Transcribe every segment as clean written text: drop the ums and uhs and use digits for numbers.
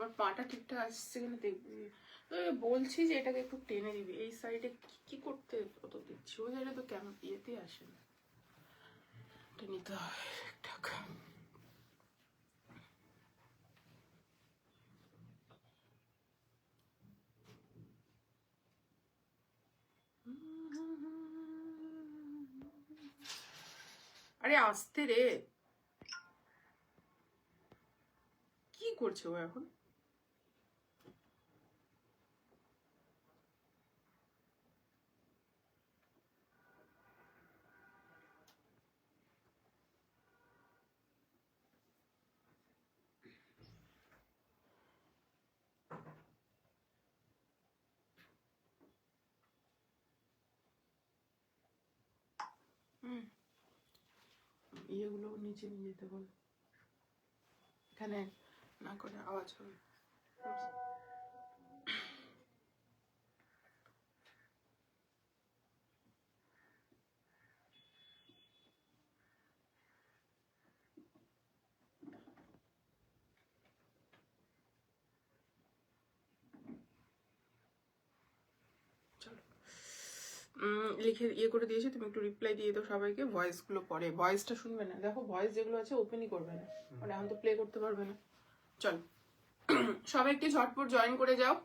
আমার পাটা ঠিকঠাক আসছে কিনা দেখবি। তো বলছি যে এটাকে একটু টেনে দিবি, এই সাইডে কি করতে অত দিচ্ছি, ওই সাইডে তো কেমন ইয়েতে আসে না, এটা নিতে হবে ঠিকঠাক। আরে আসতে রে, কি করছে ও এখন? ইয়েগুলো নিচে নিয়ে যেতে বল, এখানে না করে আওয়াজ হবে। লিখে ইয়ে করে দিয়েছি, তুমি একটু রিপ্লাই দিয়ে দাও সবাইকে, ভয়েসগুলো পরে, ভয়েসটা শুনবে না, দেখো ভয়েস যেগুলো আছে ওপেনই করবে না, মানে এখন তো প্লে করতে পারবে না। চলো সবাই একটু ঝটপট জয়েন করে যাও।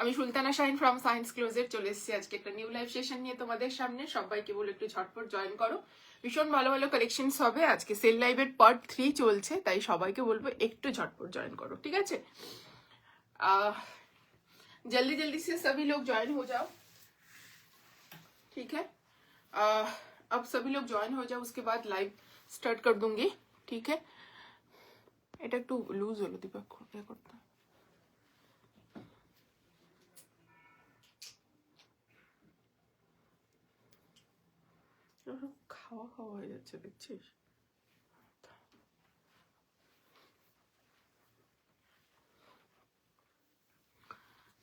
আমি Sultana Shahin from science closet চলে এসেছি আজকে একটা নিউ লাইভ সেশন নিয়ে তোমাদের সামনে। সবাইকে বলে একটু ঝটপট জয়েন করো, ভীষণ ভালো ভালো কালেকশনস হবে আজকে। সেল লাইভের পার্ট 3 চলছে, তাই সবাইকে বলবো একটু ঝটপট জয়েন করো, ঠিক আছে? जल्दी जल्दी से सभी लोग ज्वाइन हो जाओ, ठीक है? अब सभी लोग ज्वाइन हो जाओ, उसके बाद लाइव स्टार्ट कर दूंगी, ठीक है? এটা একটু লুজ হলো দীপক, ইয়ে করতে। খাওয়া খাওয়া হয়ে যাচ্ছে দেখছিস।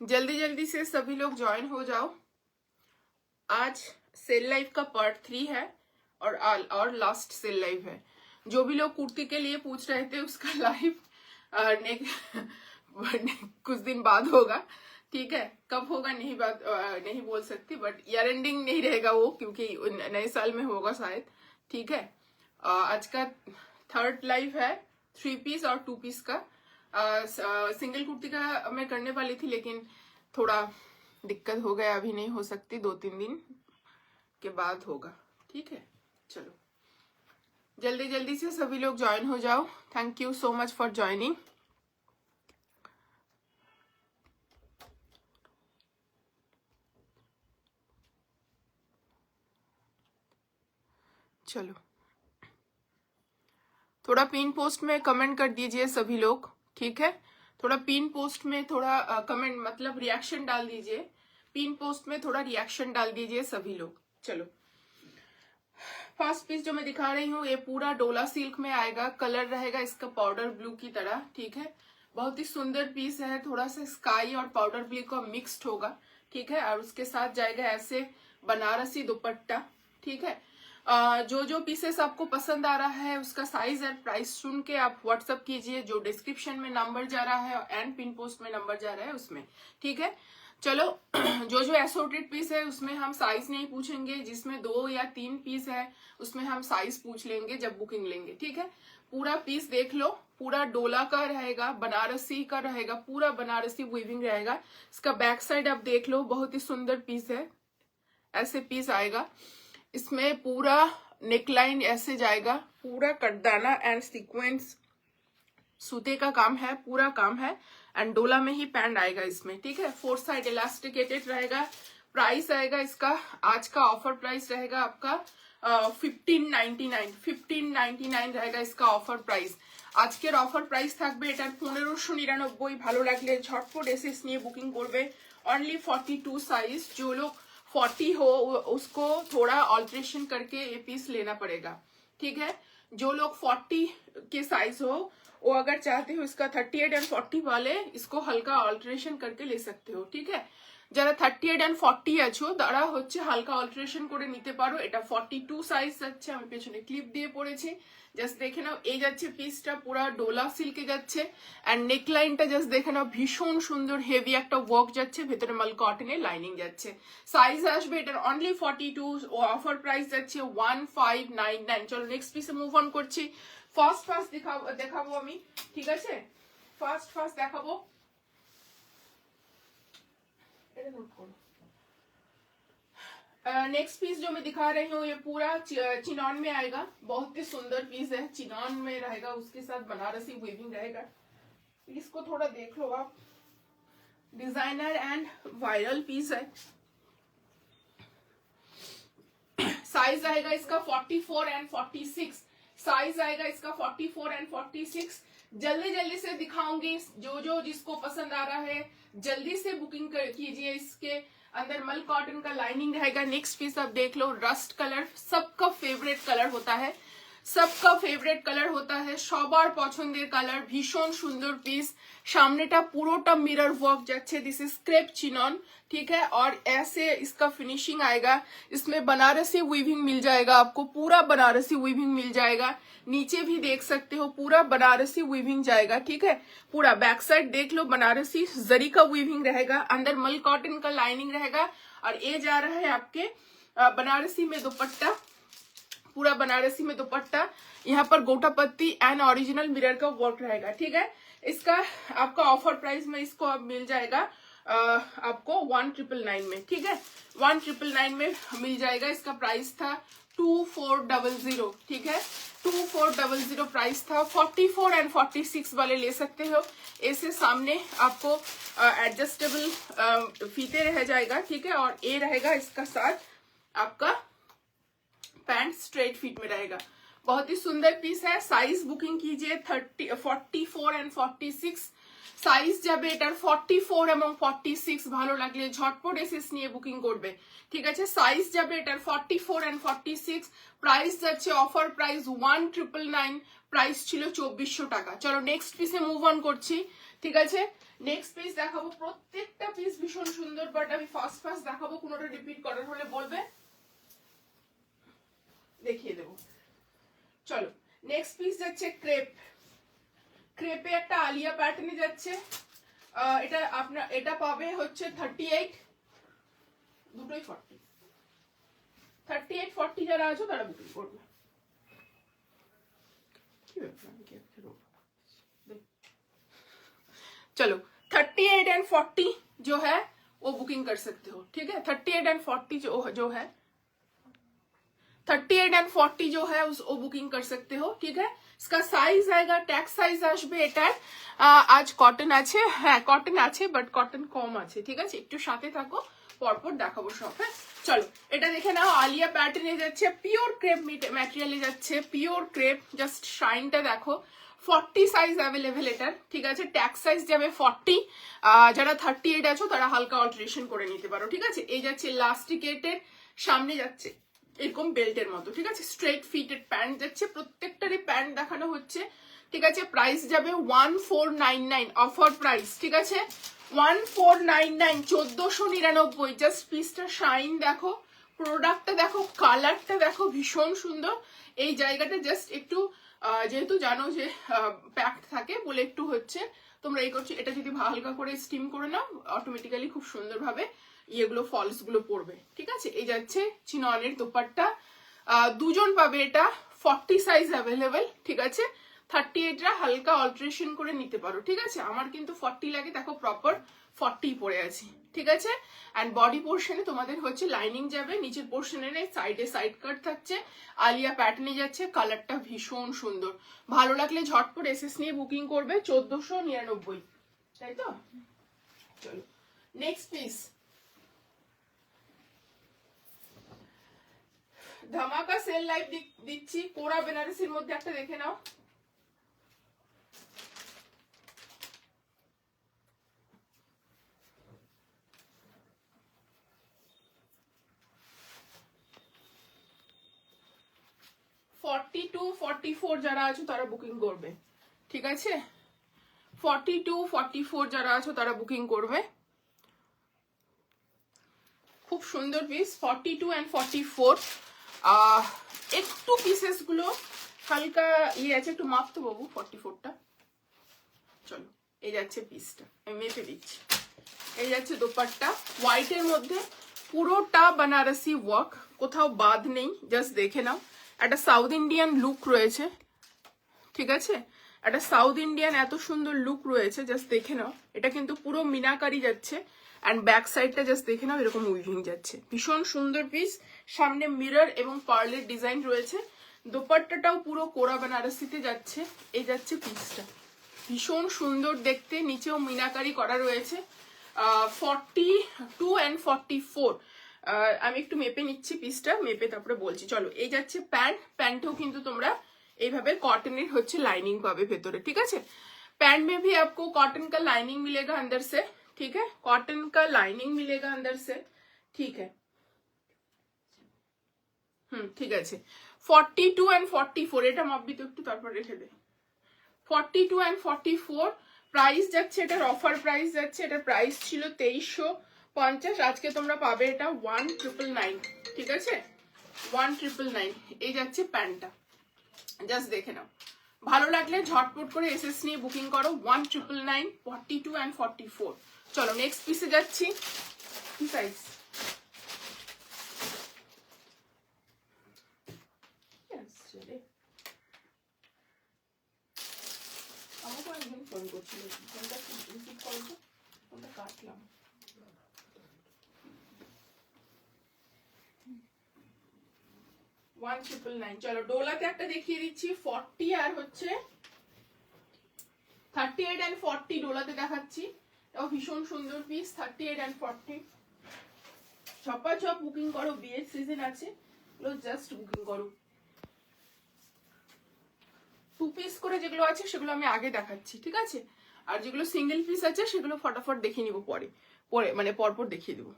जल्दी जल्दी से सभी लोग ज्वाइन हो जाओ। आज सेल लाइव का पार्ट 3 है और लास्ट सेल लाइव है। जो भी लोग कुर्ती के लिए पूछ रहे थे उसका लाइव कुछ दिन बाद होगा, ठीक है? कब होगा नहीं बोल सकती, बट ईयर एंडिंग नहीं रहेगा वो, क्योंकि नए साल में होगा शायद, ठीक है? आज का 3rd लाइव है 3 पीस और 2 पीस का। सिंगल कुर्ती का मैं करने वाली थी, लेकिन थोड़ा दिक्कत हो गया, अभी नहीं हो सकती, 2-3 दिन के बाद होगा, ठीक है? चलो जल्दी जल्दी से सभी लोग ज्वाइन हो जाओ। Thank you so much for joining. चलो थोड़ा पिन पोस्ट में कमेंट कर दीजिए सभी लोग, ठीक है? थोड़ा पिन पोस्ट में थोड़ा कमेंट मतलब रिएक्शन डाल दीजिए, पिन पोस्ट में थोड़ा रिएक्शन डाल दीजिए सभी लोग। चलो फर्स्ट पीस जो मैं दिखा रही हूँ ये पूरा डोला सिल्क में आएगा, कलर रहेगा इसका पाउडर ब्लू की तरह, ठीक है? बहुत ही सुंदर पीस है, थोड़ा सा स्काई और पाउडर ब्लू का मिक्स्ड होगा, ठीक है? और उसके साथ जाएगा ऐसे बनारसी दुपट्टा, ठीक है? जो पीसेस आपको पसंद आ रहा है उसका साइज और प्राइस सुन के आप व्हाट्सअप कीजिए, जो डिस्क्रिप्शन में नंबर जा रहा है एंड पिन पोस्ट में नंबर जा रहा है उसमें, ठीक है? चलो जो एसोर्टेड पीस है उसमें हम साइज नहीं पूछेंगे, जिसमें 2 या 3 पीस है उसमें हम साइज पूछ लेंगे जब बुकिंग लेंगे, ठीक है? पूरा पीस देख लो, पूरा डोला का रहेगा, बनारसी का रहेगा, पूरा बनारसी वीविंग रहेगा। इसका बैक साइड आप देख लो, बहुत ही सुंदर पीस है, ऐसे पीस आएगा। इसमें पूरा नेकलाइन ऐसे जाएगा, पूरा कटदाना एंड सीक्वेंस सूते का काम है, पूरा काम है, एंड डोला में ही पैंड आएगा इसमें, ठीक है? 4 साइड इलास्टिकेटेड रहेगा। प्राइस आएगा इसका, आज का ऑफर प्राइस रहेगा आपका 1599 रहेगा इसका ऑफर प्राइस। আজকের অফার প্রাইস থাকবে এটার 1599। ভালো লাগলে ঝটপট এসএস নিয়ে বুকিং করবে। অনলি 42 साइज, जो लोग 40 हो उसको थोड़ा ऑल्ट्रेशन करके ये पीस लेना पड़ेगा, ठीक है? जो लोग 40 के साइज हो वो अगर चाहते हो इसका 38 एंड 40 वाले इसको हल्का ऑल्ट्रेशन करके ले सकते हो, ठीक है? যারা 38 and 40 আছো তারা হচ্ছে হালকা অল্টারেশন করে নিতে পারো। এটা 42 সাইজ যাচ্ছে, আমি পেছনে ক্লিপ দিয়ে পরেছি, জাস্ট দেখে নাও। এই যাচ্ছে পিসটা পুরা ডোলা সিল্কে যাচ্ছে, অ্যান্ড নেকলাইনটা জাস্ট দেখে নাও, ভীষণ সুন্দর হেভি একটা ওয়ার্ক যাচ্ছে, ভেতরে মাল কটনের লাইনিং যাচ্ছে। সাইজ আসবে এটার অনলি 42, অফার প্রাইস যাচ্ছে 1599। চলো নেক্সট পিসে মুভ অন করছি। ফার্স্ট দেখাবো আমি, ঠিক আছে, ফার্স্ট দেখাবো, नेक्स्ट पीस जो मैं दिखा रही हूँ ये पूरा चिनॉन में आएगा, बहुत ही सुंदर पीस है, चिनॉन में रहेगा, उसके साथ बनारसी वीविंग रहेगा। इसको थोड़ा देख लो आप, डिजाइनर एंड वायरल पीस है। साइज आएगा इसका 44 and 46, साइज आएगा इसका 44 and 46। जल्दी से दिखाऊंगी, जो जिसको पसंद आ रहा है जल्दी से बुकिंग कीजिए। इसके अंदर मल कॉटन का लाइनिंग रहेगा। नेक्स्ट पीस आप देख लो, रस्ट कलर सबका फेवरेट कलर होता है, सबका फेवरेट कलर होता है, সবার পছন্দের কালার, ভীষণ সুন্দর পিস। সামনেটা পুরোটা মিরর ওয়ার্ক যাচ্ছে, दिस इज क्रेप चिनॉन, ठीक है, और ऐसे इसका फिनिशिंग आएगा। इसमें बनारसी वीविंग मिल जाएगा आपको, पूरा बनारसी वीविंग मिल जाएगा। नीचे भी देख सकते हो पूरा बनारसी वीविंग जाएगा, ठीक है। पूरा बैक साइड देख लो, बनारसी जरी का वीविंग रहेगा, अंदर मल कॉटन का लाइनिंग रहेगा, और ये जा रहा है आपके बनारसी में दुपट्टा, पूरा बनारसी में दुपट्टा, यहाँ पर गोटा पत्ती एंड ओरिजिनल मिरर का वर्क रहेगा, ठीक है। इसका आपका ऑफर प्राइस में इसको अब मिल जाएगा आपको 1999 में, ठीक है, 1999 में मिल जाएगा। इसका प्राइस था 2400, ठीक है, 2400 प्राइस था। 44 and 46 वाले ले सकते हो। ऐसे सामने आपको एडजस्टेबल फीते रह जाएगा, ठीक है, और ये रहेगा इसका साथ आपका पैंट स्ट्रेट फिट में रहेगा। बहुत ही सुंदर पीस है। साइज बुकिंग कीजिए 44 and 46 সাইজ যাবে এটার 44 এবং 46, ভালো লাগলে ঝটপট এসএস নিয়ে বুকিং করবে, ঠিক আছে। সাইজ যাবে এটার 44 and 46, প্রাইস যাচ্ছে অফার প্রাইস 1999, প্রাইস ছিল 2400 টাকা। চলো নেক্সট পিসে মুভ অন করছি, ঠিক আছে। নেক্সট পিস দেখাবো, প্রত্যেকটা পিস ভীষণ সুন্দর, বাট আমি ফার্স্ট দেখাবো, কোনোটা রিপিট করার হলে বলবে, দেখিয়ে দেবো। চলো নেক্সট পিস যাচ্ছে ক্রেপে একটা আলিয়া প্যাটার্নে যাচ্ছে। এটা আপনার এটা পাবে হচ্ছে 38, দুটোই 40, 38 40 যারা আছো তারা বুকিং করবে। चलो 38 and 40 जो है वो बुकिंग कर सकते हो, ठीक है। 38 and 40 जो है 38 and 40 जो है वो बुकिंग कर सकते हो, ठीक है। इसका साइज आएगा, टैक्स साइज আসবে এটার। আজ কটন আছে, হ্যাঁ কটন আছে, বাট কটন কম আছে, ঠিক আছে, একটু সাথে থাকো, পরপর দেখাবো সব। হ্যাঁ চলো এটা দেখে নাও, আলিয়া প্যাটার্নে যাচ্ছে, পিওর ক্রেপ ম্যাটেরিয়ালে যাচ্ছে, পিওর ক্রেপ, জাস্ট শাইনটা দেখো। 40 সাইজ অ্যাভেলেবেল এটার, ঠিক আছে। ট্যাক্স সাইজ যাবে 40, যারা 38 আছো তারা হালকা অল্টারেশন করে নিতে পারো, ঠিক আছে। এই যাচ্ছে ইলাস্টিকেটের, সামনে যাচ্ছে এরকম বেল্টের মতো, ঠিক আছে। স্ট্রেট ফিটেড প্যান্ট যাচ্ছে, প্রত্যেকটারই প্যান্ট দেখানো হচ্ছে, ঠিক আছে। প্রাইস যাবে 1499, অফার প্রাইস, ঠিক আছে, 1499, 1499। জাস্ট পিসটা শাইন দেখো, প্রোডাক্টটা দেখো, কালারটা দেখো, ভীষণ সুন্দর। এই জায়গাটা জাস্ট একটু যেহেতু জানো যে প্যাকড থাকে বলে একটু হচ্ছে, তোমরা এই করছো, এটা যদি হালকা করে স্টিম করে নাও অটোমেটিক্যালি খুব সুন্দরভাবে ইয়েগুলো ফলস গুলো পড়বে, ঠিক আছে। এই যাচ্ছে চিননের দোপাট্টা, দুজন পাবে এটা, 40 সাইজ অ্যাভেলেবেল, ঠিক আছে। 38রা হালকা অল্টারেশন করে নিতে পারো, ঠিক আছে। আমার কিন্তু 40 লাগে, দেখো প্রপার 40 পরে আছি, ঠিক আছে। এন্ড বডি পোর্শনে তোমাদের হচ্ছে লাইনিং যাবে, নিচের পোর্শনের সাইডে সাইড কাট থাকছে, আলিয়া প্যাটার্নে যাচ্ছে, কালারটা ভীষণ সুন্দর। ভালো লাগলে ঝটপট এসএস নিয়ে বুকিং করবে, 1499, তাই তো। চলো নেক্সট পিস, ধামাকা সেল লাইভ দিচ্ছি, কোরা বেনারসির মধ্যে একটা দেখে নাও। ফর্টি টু 44 যারা আছো তারা বুকিং করবে, ঠিক আছে। 42 44 যারা আছো তারা বুকিং করবে। খুব সুন্দর পিস 42 and 44 একটু পিসেস গুলো হালকা ইয়ে আছে, একটু মাপতে বাবু 44টা। চলো এই যাচ্ছে পিসটা, আমি মেপে দিচ্ছি। এই যাচ্ছে দোপাট্টা হোয়াইটের মধ্যে, পুরোটা বানারসি ওয়ার্ক, কোথাও বাদ নেই, জাস্ট দেখে নাও। একটা সাউথ ইন্ডিয়ান লুক রয়েছে, ঠিক আছে, একটা সাউথ ইন্ডিয়ান এত সুন্দর লুক রয়েছে, জাস্ট দেখে নাও। এটা কিন্তু পুরো মিনাকারি যাচ্ছে, অ্যান্ড ব্যাক সাইডটা জাস্ট দেখে নাও, এরকম উইভিং যাচ্ছে, ভীষণ সুন্দর পিস। সামনে মিরর এবং পার্লের ডিজাইন রয়েছে, দোপাট্টাটাও পুরো কোরা বেনারসিতে যাচ্ছে। এই যাচ্ছে পিসটা, ভীষণ সুন্দর দেখতে, নিচেও মিনাকারি করা রয়েছে। 42 and 44 আমি একটু মেপে নিচ্ছি পিসটা, মেপে তারপরে বলছি। চলো এই যাচ্ছে প্যান্ট, প্যান্টেও কিন্তু তোমরা এইভাবে কটনের হচ্ছে लाइनिंग पावे ভেতরে, ঠিক আছে। पैंट में भी आपको कॉटन का लाइनिंग मिलेगा अंदर से, ठीक है, कॉटन का लाइनिंग मिलेगा अंदर से, ठीक है। ঠিক আছে। 42 and 44 এটা মাপবি তো একটু, তারপর রেখে দে। 42 and 44 প্রাইস যাচ্ছে, এটার অফার প্রাইস যাচ্ছে, এটার প্রাইস ছিল 2350, আজকে তোমরা পাবে এটা 1999, ঠিক আছে, 1999। এই যাচ্ছে প্যান্টটা, জাস্ট দেখে নাও, ভালো লাগলে ঝটপট করে এসএস নিয়ে বুকিং করো। 1999, 42 and 44। চলো নেক্সট পিসে যাচ্ছি। কি সাইজ? আমাকে একজন ফোন করছিল, ফোনটা রিসিভ করো তো, ফোনটা কাটলাম। চলো ডোলাতে একটা দেখিয়ে দিচ্ছি, 40 আর হচ্ছে 38 and 40 ডোলাতে দেখাচ্ছি। এটাও ভীষণ সুন্দর পিস, 38 and 40। ছপাছপ বুকিং করো, বিয়ের সিজন আছে, জাস্ট বুকিং করো। 2 পিস করে যেগুলো আছে সেগুলো আমি আগে দেখাচ্ছি, ঠিক আছে, আর যেগুলো সিঙ্গেল পিস আছে সেগুলো ফটাফট দেখিয়ে নিব পরে, মানে পরপর দেখিয়ে দেবো,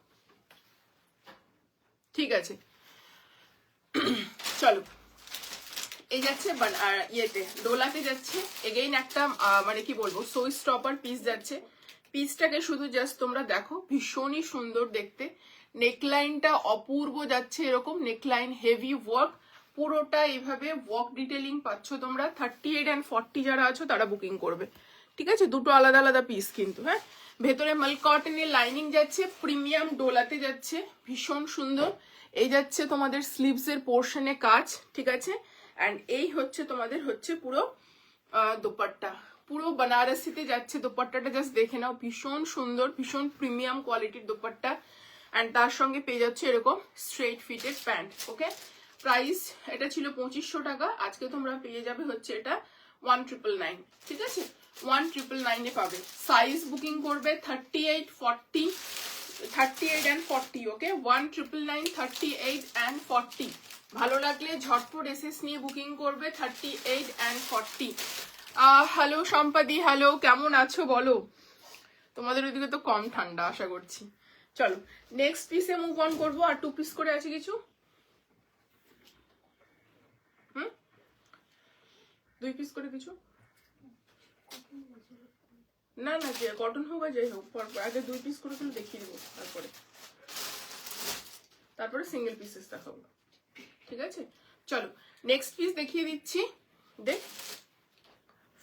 ঠিক আছে। চলো এই যাচ্ছে ইয়েতে ডোলাতে যাচ্ছে, এগেইন একটা মানে কি বলবো সো স্টপার পিস যাচ্ছে। পিসটাকে শুধু জাস্ট তোমরা দেখো, ভীষণই সুন্দর দেখতে, নেকলাইনটা অপূর্ব যাচ্ছে, এরকম নেকলাইন হেভি ওয়ার্ক, পুরোটা এইভাবে ওয়ার্ক ডিটেলিং পাচ্ছ তোমরা। 38 and 40 যারা আছো তারা বুকিং করবে, ঠিক আছে, দুটো আলাদা আলাদা পিস কিন্তু। হ্যাঁ, ভেতরে মাল কটনের লাইনিং যাচ্ছে, প্রিমিয়াম ডোলাতে যাচ্ছে, ভীষণ সুন্দর। এই যাচ্ছে তোমাদের স্লিভস এর পোর্শনে কাজ, ঠিক আছে, অ্যান্ড এই হচ্ছে তোমাদের হচ্ছে পুরো দোপাট্টা, পুরো বানারসিতে যাচ্ছে দোপাট্টাটা, জাস্ট দেখে নাও, ভীষণ সুন্দর, ভীষণ প্রিমিয়াম কোয়ালিটির দোপাট্টা, অ্যান্ড তার সঙ্গে পেয়ে যাচ্ছে এরকম স্ট্রেট ফিটেড প্যান্ট। ওকে, প্রাইস এটা ছিল 2500 টাকা, আজকে তোমরা পেয়ে যাবে হচ্ছে এটা 1999, ঠিক আছে, 1999 এ পাবে। সাইজ বুকিং করবে 38, 40, 38 and 40, ওকে, 1999, 38 and 40। ভালো লাগলে ঝটপট এসএস নিয়ে বুকিং করবে, 38 and 40। হ্যালো সম্পাদি, হ্যালো, কেমন আছো বলো? তোমাদের ওইদিকে তো কম ঠান্ডা আশা করছি। চলো নেক্সট পিসে মুভ অন করবো। আর 2 পিস করে আছে কিছু, 2 পিস করে কিছু, না না যে কটন হোক বা যাই হোক, আগে 2 পিস করে দেখিয়ে দেবো, তারপরে সিঙ্গেল পিসেস দেখাবো, ঠিক আছে। চলো নেক্সট পিস দেখিয়ে দিচ্ছি, দেখ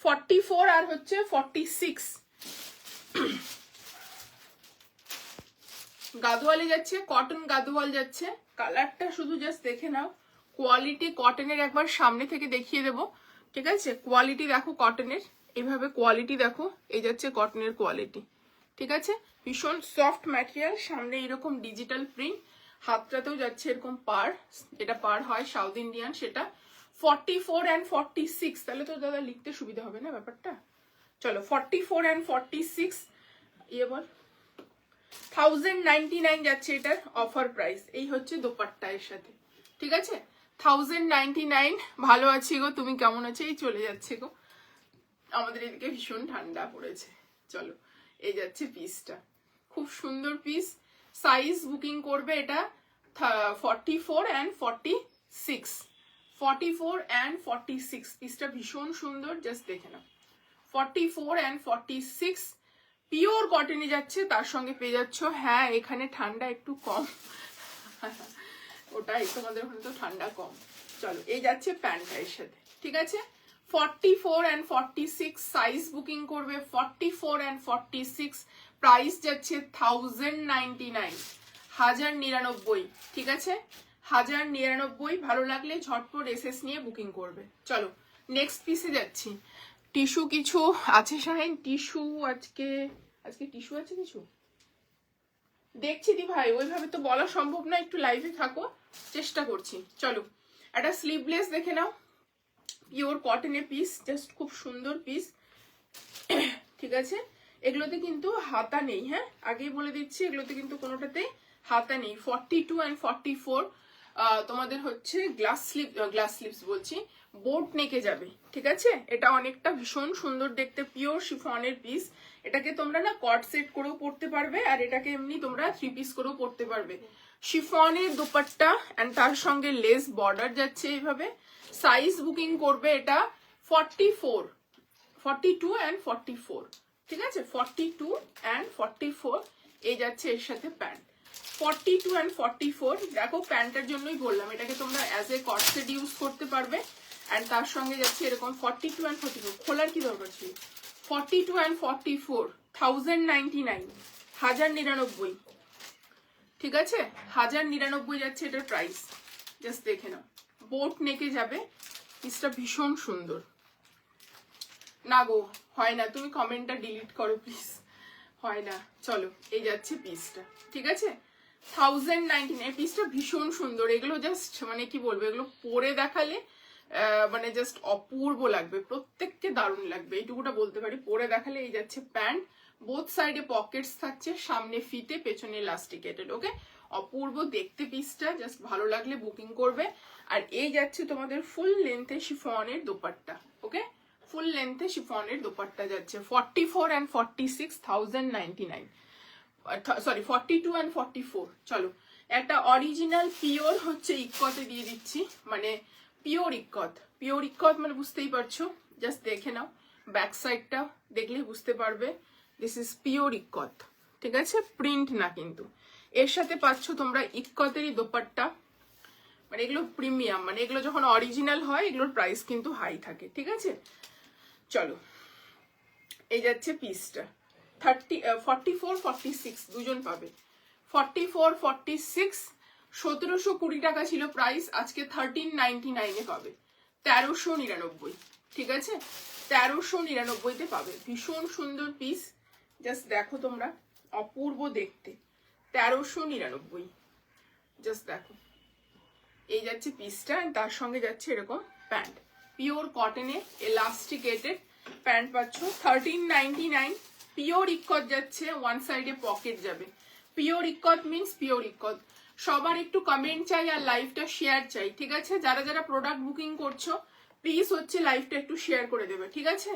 44 আর হচ্ছে 46 গাদোয়ালে যাচ্ছে, কটন গাদোয়াল যাচ্ছে, কালারটা শুধু জাস্ট দেখে নাও, কোয়ালিটি কটনের একবার সামনে থেকে দেখিয়ে দেবো, ঠিক আছে, কোয়ালিটি দেখো কটনের, এইভাবে কোয়ালিটি দেখো, এই যাচ্ছে কটনের কোয়ালিটি, ঠিক আছে, ভীষণ সফট ম্যাটেরিয়াল, সামনে এরকম ডিজিটাল প্রিন্ট, হাতটাতেও যাচ্ছে এরকম পার, যেটা পার হয় সাউথ ইন্ডিয়ান সেটা। 44 and 46, তাহলে তো দাদা লিখতে সুবিধা হবে না ব্যাপারটা। চলো 44 and 46 ইয়ে বল 1099 যাচ্ছে এটার অফার প্রাইস। এই হচ্ছে দোপাট্টা এর সাথে, ঠিক আছে, 1099। ভালো আছি গো, তুমি কেমন আছো? এই চলে যাচ্ছে গো, আমাদের এদিকে ভীষণ ঠান্ডা পড়েছে। চলো এই যাচ্ছে পিসটা, খুব সুন্দর পিস। সাইজ বুকিং করবে এটা 44 and 46, 44 and 46 পিসটা ভীষণ সুন্দর, জাস্ট দেখে নাও, 44 and 46 পিওর কটনে যাচ্ছে, তার সঙ্গে পেয়ে যাচ্ছ, হ্যাঁ এখানে ঠান্ডা একটু কম, ওটাই তোমাদের ওখানে তো ঠান্ডা কম। চলো এই যাচ্ছে প্যান্টটা এর সাথে, ঠিক আছে। 44 and 46 সাইজ বুকিং করবে, 44 and 46 প্রাইস যাচ্ছে 1099, 1099, ঠিক আছে, 1099। ভালো লাগলে ঝটপট এসএস নিয়ে বুকিং করবে। চলো নেক্সট পিসে যাচ্ছি। টিস্যু কিছু আছে শাহিন, টিস্যু আজকে টিস্যু আছে কিছু দেখছি দি ভাই, ওইভাবে তো বলা সম্ভব না, একটু লাইভে থাকো, চেষ্টা করছি। চলো একটা স্লিভলেস দেখে নাও, পিওর কটনের পিস, জাস্ট খুব সুন্দর পিস, ঠিক আছে। এগুলোতে কিন্তু হাতা নেই, হ্যাঁ আগেই বলে দিচ্ছি, এগুলোতে কিন্তু কোনোটাতে হাতা নেই। 42 and 44 তোমাদের হচ্ছে গ্লাস স্লিভস বলছি, বোট নেকে যাবে, ঠিক আছে। এটা অনেকটা ভীষণ সুন্দর দেখতে, পিওর শিফনের পিস। এটাকে তোমরা না কট সেট করেও পরতে পারবে, আর এটাকে এমনি তোমরা 3 পিস করেও পরতে পারবে। শিফনের দুপাট্টা এন্ড তার সঙ্গে লেস বর্ডার যাচ্ছে এইভাবে। সাইজ বুকিং করবে এটা 44, 42 and 44, ঠিক আছে, 42 and 44 এই যাচ্ছে এর সাথে প্যান্ট। 42 and 44 দেখো, প্যান্টের জন্যই বললাম, এটাকে তোমরা as a co-ord set use করতে পারবে। এন্ড তার সঙ্গে যাচ্ছে এরকম 42 and 44, খোলার কি দরকার ছিল। 42 and 44 1099, 1099, ঠিক আছে, 1099 যাচ্ছে এটার প্রাইস। জাস্ট দেখে নাও, বোট নেকে যাবে, পিসটা ভীষণ সুন্দর। না গো হয় না, তুমি কমেন্টটা ডিলিট করো প্লিজ, হয় না। চলো এই যাচ্ছে পিসটা, ঠিক আছে, 1099। পিসটা ভীষণ সুন্দর, এগুলো জাস্ট মানে কি বলবো, এগুলো পরে দেখালে মানে জাস্ট অপূর্ব লাগবে, প্রত্যেককে দারুণ লাগবে, এইটুকুটা বলতে পারি। পরে দেখালে এই যাচ্ছে প্যান্ট, বোথ সাইডে পকেটস থাকছে, সামনে ফিতে, পেছনে ইলাস্টিকেটেড, ওকে, অপূর্ব দেখতে পিসটা, জাস্ট ভালো লাগলে বুকিং করবে। আর এই যাচ্ছে তোমাদের ফুল লেন্থে শিফনের দোপাট্টা, ওকে, ফুল লেন্থে শিফনের দোপাট্টা যাচ্ছে 44 and 46 1099, সরি 42 and 44। চলো একটা অরিজিনাল পিওর হচ্ছে ইক্কতে দিয়ে দিচ্ছি, মানে পিওর ইক্কত মানে বুঝতেই পারছো, জাস্ট দেখে নাও, ব্যাক সাইডটা দেখলেই বুঝতে পারবে, দিস ইজ পিওর ইক্কত, ঠিক আছে, প্রিন্ট না কিন্তু। এর সাথে পাচ্ছ তোমরা ইক্কতেরই দোপাট্টা, মানে এগুলো প্রিমিয়াম, মানে এগুলো যখন অরিজিনাল হয় এগুলোর প্রাইস কিন্তু হাই থাকে, ঠিক আছে। চলো এই যাচ্ছে পিসটা 44 46 দুজন পাবে। 44 46 1720 টাকা ছিল প্রাইস, আজকে 1399 পাবে, 1399, ঠিক আছে, 1399 পাবে। ভীষণ সুন্দর পিস, জাস্ট দেখো তোমরা, অপূর্ব দেখতে, 1399, জাস্ট দেখো এই যাচ্ছে পিসটা, তার সঙ্গে যাচ্ছে এরকম প্যান্ট, পিওর কটনে এলাস্টিকেটেড প্যান্ট পাচ্ছ 1399। পিওর ইক্কত যাচ্ছে, ওয়ান সাইডে পকেট যাবে, pure ikat means pure ikat. সবার একটু কমেন্ট চাই আর লাইভটা শেয়ার চাই, ঠিক আছে। যারা যারা প্রোডাক্ট বুকিং করছো প্লিজ হচ্ছে লাইভটা একটু শেয়ার করে দেবে, ঠিক আছে,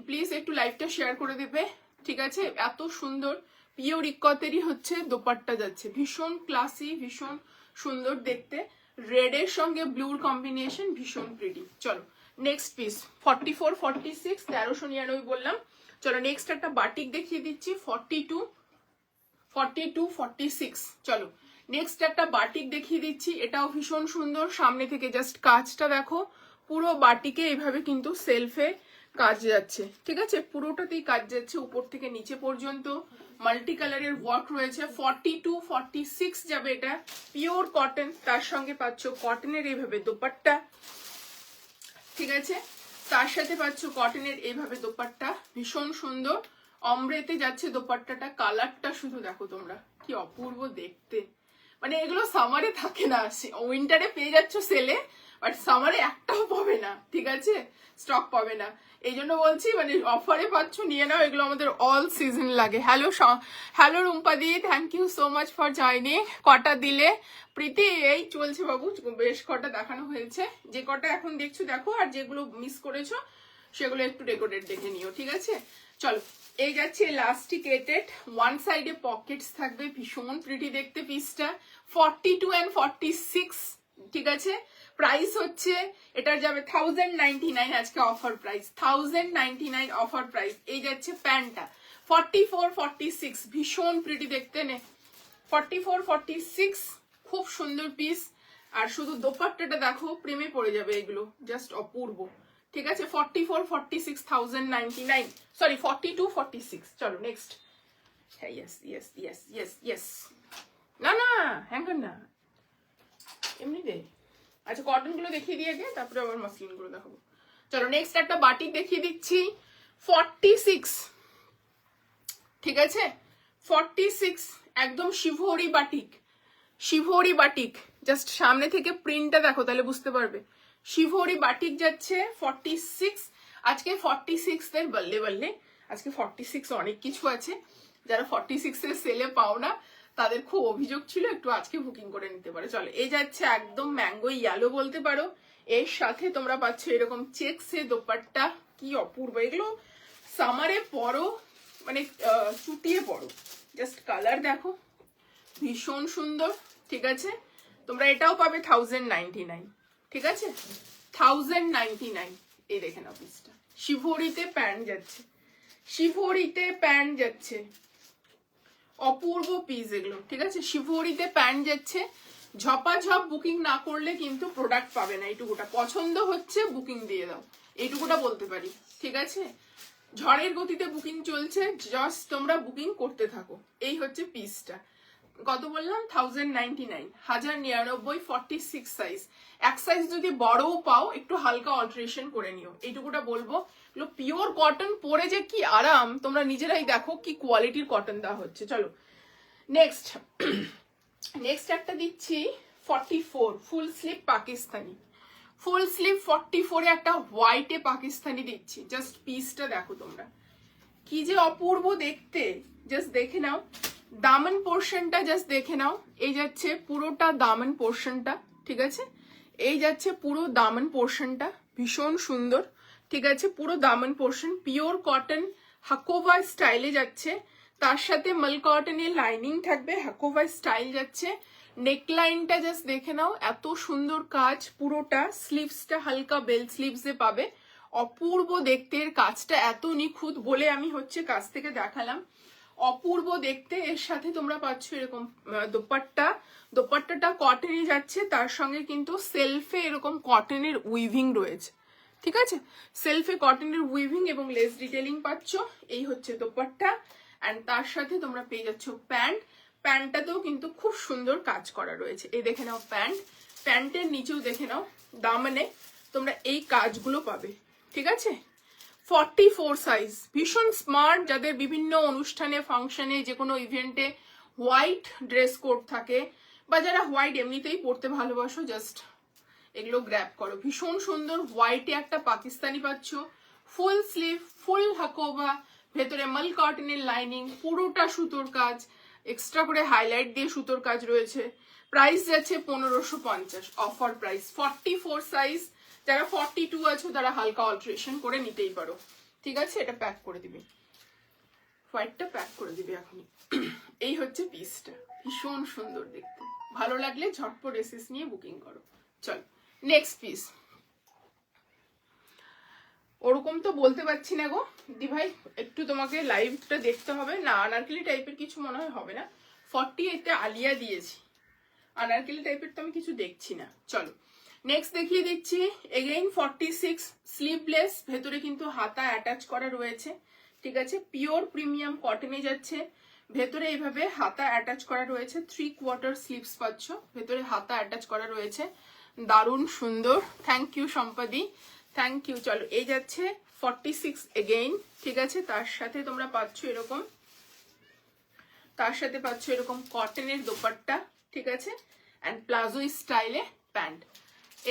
প্লিজ একটু লাইভটা শেয়ার করে দেবে, ঠিক আছে। এত সুন্দর পিওর ইক্কতেরই হচ্ছে দোপাট্টা যাচ্ছে, ভীষণ ক্লাসি, ভীষণ সুন্দর দেখতে, রেডের সঙ্গে ব্লুর কম্বিনেশন, ভীষণ প্রিটি। চলো নেক্সট পিস 44 46 1399 বললাম। চলো নেক্সট একটা বাটিক দেখিয়ে দিচ্ছি 42 46। চলো নেক্সট একটা বাটিক দেখিয়ে দিচ্ছি, এটাও ভীষণ সুন্দর, সামনে থেকে জাস্ট কাজটা দেখো, পুরো বাটিকে এইভাবে কিন্তু সেলফে কাজ যাচ্ছে, ঠিক আছে, পুরোটাতেই কাজ যাচ্ছে উপর থেকে নিচে পর্যন্ত, মাল্টি কালারের ওয়ার্ক রয়েছে। 42 46 যাবে এটা, পিওর কটন, তার সঙ্গে পাচ্ছ কটনের এইভাবে দোপাট্টা, ঠিক আছে, তার সাথে পাচ্ছ কটনের এইভাবে দোপাট্টা, ভীষণ সুন্দর, অমরেতে যাচ্ছে দোপাট্টাটা, কালারটা শুধু দেখো তোমরা, কি অপূর্ব দেখতে, মানে এগুলো সামারে থাকে না, উইন্টারে পেয়ে যাচ্ছ সেলে, বাট সামারে একটাও পাবে না, ঠিক আছে, স্টক পাবে না, এই জন্য বলছি মানে অফারে পাচ্ছ, নিয়ে নাও, এগুলো আমাদের অল সিজন লাগে। হ্যালো রুম্পাদি, thank you so much for joining. কটা দিলে প্রীতি? এই চলছে বাবু, বেশ কটা দেখানো হয়েছে, যে কটা এখন দেখছো দেখো, আর যেগুলো মিস করেছো সেগুলো একটু রেকর্ডেড দেখে নিও, ঠিক আছে। চলো এই যাচ্ছে ইলাস্টিকেটেড, ওয়ান সাইডে পকেটস থাকবে, ভীষণ প্রিটি দেখতে পিসটা। 42 and 46, ঠিক আছে, প্রাইস হচ্ছে এটার যাবে 1099, আজকে অফার প্রাইস 1099 অফার প্রাইস। এই যাচ্ছে প্যান্টটা 44 46 ভীষণ প্রিটি দেখতে নে 44 46 খুব সুন্দর পিস আর শুধু দোপাট্টাটা দেখো প্রেমে পড়ে যাবে এগুলো জাস্ট অপূর্ব ঠিক আছে 44 46,099 সরি 42 46 চলো নেক্সট হ্যাঁ ইয়েস না না হ্যাঙ্গার না এমনি দে আচ্ছা কটন গুলো দেখিয়ে দিয়ে আগে তারপরে আবার মাসলিন গুলো দেখাবো চলো নেক্সট একটা বাটিক দেখিয়ে দিচ্ছি 46 ঠিক আছে 46 একদম শিভরি বাটিক জাস্ট সামনে থেকে প্রিন্টটা দেখো তাহলে বুঝতে পারবে শিভরি বাটিক যাচ্ছে 46 আজকে 46 এর বললে আজকে 46 অনেক কিছু আছে যারা 46 এর সেলে পাও না তাদের খুব অভিযোগ ছিল একটু আজকে বুকিং করে নিতে পারো চলো এই যাচ্ছে একদম ম্যাঙ্গো ইয়েলো বলতে পারো এর সাথে তোমরা পাচ্ছ এরকম চেকসে দোপাট্টা কি অপূর্ব এগুলো সামারে পরো মানে চুটিয়ে পড়ো জাস্ট কালার দেখো ভীষণ সুন্দর ঠিক আছে তোমরা এটাও পাবে 1099 ঠিক আছে 1099 এই দেখে নাও পিসটা শিভরিতে প্যান্ট যাচ্ছে অপূর্ব পিস এগুলো ঠিক আছে শিভরিতে প্যান্ট যাচ্ছে ঝপাঝপ বুকিং না করলে কিন্তু প্রোডাক্ট পাবে না এইটুকুটা পছন্দ হচ্ছে বুকিং দিয়ে দাও এইটুকুটা বলতে পারি ঠিক আছে ঝড়ের গতিতে বুকিং চলছে জাস্ট তোমরা বুকিং করতে থাকো এই হচ্ছে পিসটা কত বললাম 1099 1099 46 সাইজ এক সাইজ যদি বড়ও পাও একটু হালকা অল্টারেশন করে নিও এইটুকুটা বলবো পিওর কটন পরে যে কি আরাম তোমরা নিজেরাই দেখো কি কোয়ালিটির কটন দেওয়া হচ্ছে চলো নেক্সট একটা দিচ্ছি 44 ফুল স্লিভ পাকিস্তানি 44 এ একটা হোয়াইটে পাকিস্তানি দিচ্ছি জাস্ট পিসটা দেখো তোমরা কি যে অপূর্ব দেখতে জাস্ট দেখে নাও দামন পোর্শনটা জাস্ট দেখে নাও এই যাচ্ছে পুরোটা দামন পোর্শনটা ঠিক আছে এই যাচ্ছে পুরো দামন পোর্শনটা ভীষণ সুন্দর ঠিক আছে পুরো দামন পোর্শন পিওর কটন হাকোভা স্টাইলে যাচ্ছে তার সাথে মাল কটনের লাইনিং থাকবে হাকোভা স্টাইল যাচ্ছে নেকলাইনটা জাস্ট দেখে নাও এত সুন্দর কাজ পুরোটা স্লিভসটা হালকা বেল স্লিভসে পাবে অপূর্ব দেখতে এর কাজটা এত নিখুঁত বলে আমি হচ্ছে কাছ থেকে দেখালাম অপূর্ব দেখতে এর সাথে তোমরা পাচ্ছ এরকম দোপাট্টাটা কটনে যাচ্ছে তার সঙ্গে কিন্তু সেলফে এরকম কটনের উইভিং রয়েছে ঠিক আছে সেলফে কটনের উইভিং এবং লেস ডিটেলিং পাচ্ছ এই হচ্ছে দোপাট্টা এন্ড তার সাথে তোমরা পেয়ে যাচ্ছ প্যান্টটাতেও কিন্তু খুব সুন্দর কাজ করা রয়েছে এই দেখে নাও প্যান্টের নিচেও দেখে নাও দামনে তোমরা এই কাজগুলো পাবে ঠিক আছে 44 সাইজ ভীষণ স্মার্ট যাদের বিভিন্ন অনুষ্ঠানে ফাংশনে যে কোনো ইভেন্টে হোয়াইট ড্রেস কোড থাকে বা যারা হোয়াইট এমনিতেই পরতে ভালোবাসো জাস্ট এগুলো গ্র্যাব করো ভীষণ সুন্দর হোয়াইটে একটা পাকিস্তানি পাচ্ছ ফুল স্লিভ ফুল হাকোভা ভেতরে মাল কটনের লাইনিং পুরোটা সুতোর কাজ এক্সট্রা করে হাইলাইট দিয়ে সুতোর কাজ রয়েছে প্রাইস যাচ্ছে 1550 অফার প্রাইস 44 সাইজ যারা 42 আছো তারা হালকা অল্টারেশন করে নিতেই পারো ঠিক আছে এটা প্যাক করে দিবে হোয়াইটটা প্যাক করে দিবে এখনই এই হচ্ছে পিসটা ভীষণ সুন্দর দেখতে ভালো লাগলে ঝটপট এসএস নিয়ে বুকিং করো চল নেক্সট পিস ওরকম তো বলতে পারছি না গো দি ভাই একটু তোমাকে লাইভটা দেখতে হবে না আনারকলি টাইপের কিছু মনে হয় হবে না 48 তে আলিয়া দিয়েছি আনারকলি টাইপের তো আমি কিছু দেখছি না চলো নেক্সট দেখিয়ে দিচ্ছি এগেইন 46 স্লিভলেস ভেতরে কিন্তু হাতা অ্যাটাচ করা রয়েছে ঠিক আছে পিওর প্রিমিয়াম কটনে যাচ্ছে ভেতরে এইভাবে হাতা অ্যাটাচ করা রয়েছে 3/4 স্লিভস পাচ্ছ ভেতরে হাতা অ্যাটাচ করা রয়েছে দারুণ সুন্দর থ্যাংক ইউ সম্পাদি থ্যাংক ইউ চলো এই যাচ্ছে 46 এগেইন ঠিক আছে তার সাথে তোমরা পাচ্ছ এরকম কটনের দোপাট্টা ঠিক আছে এন্ড প্লাজো স্টাইলে প্যান্ট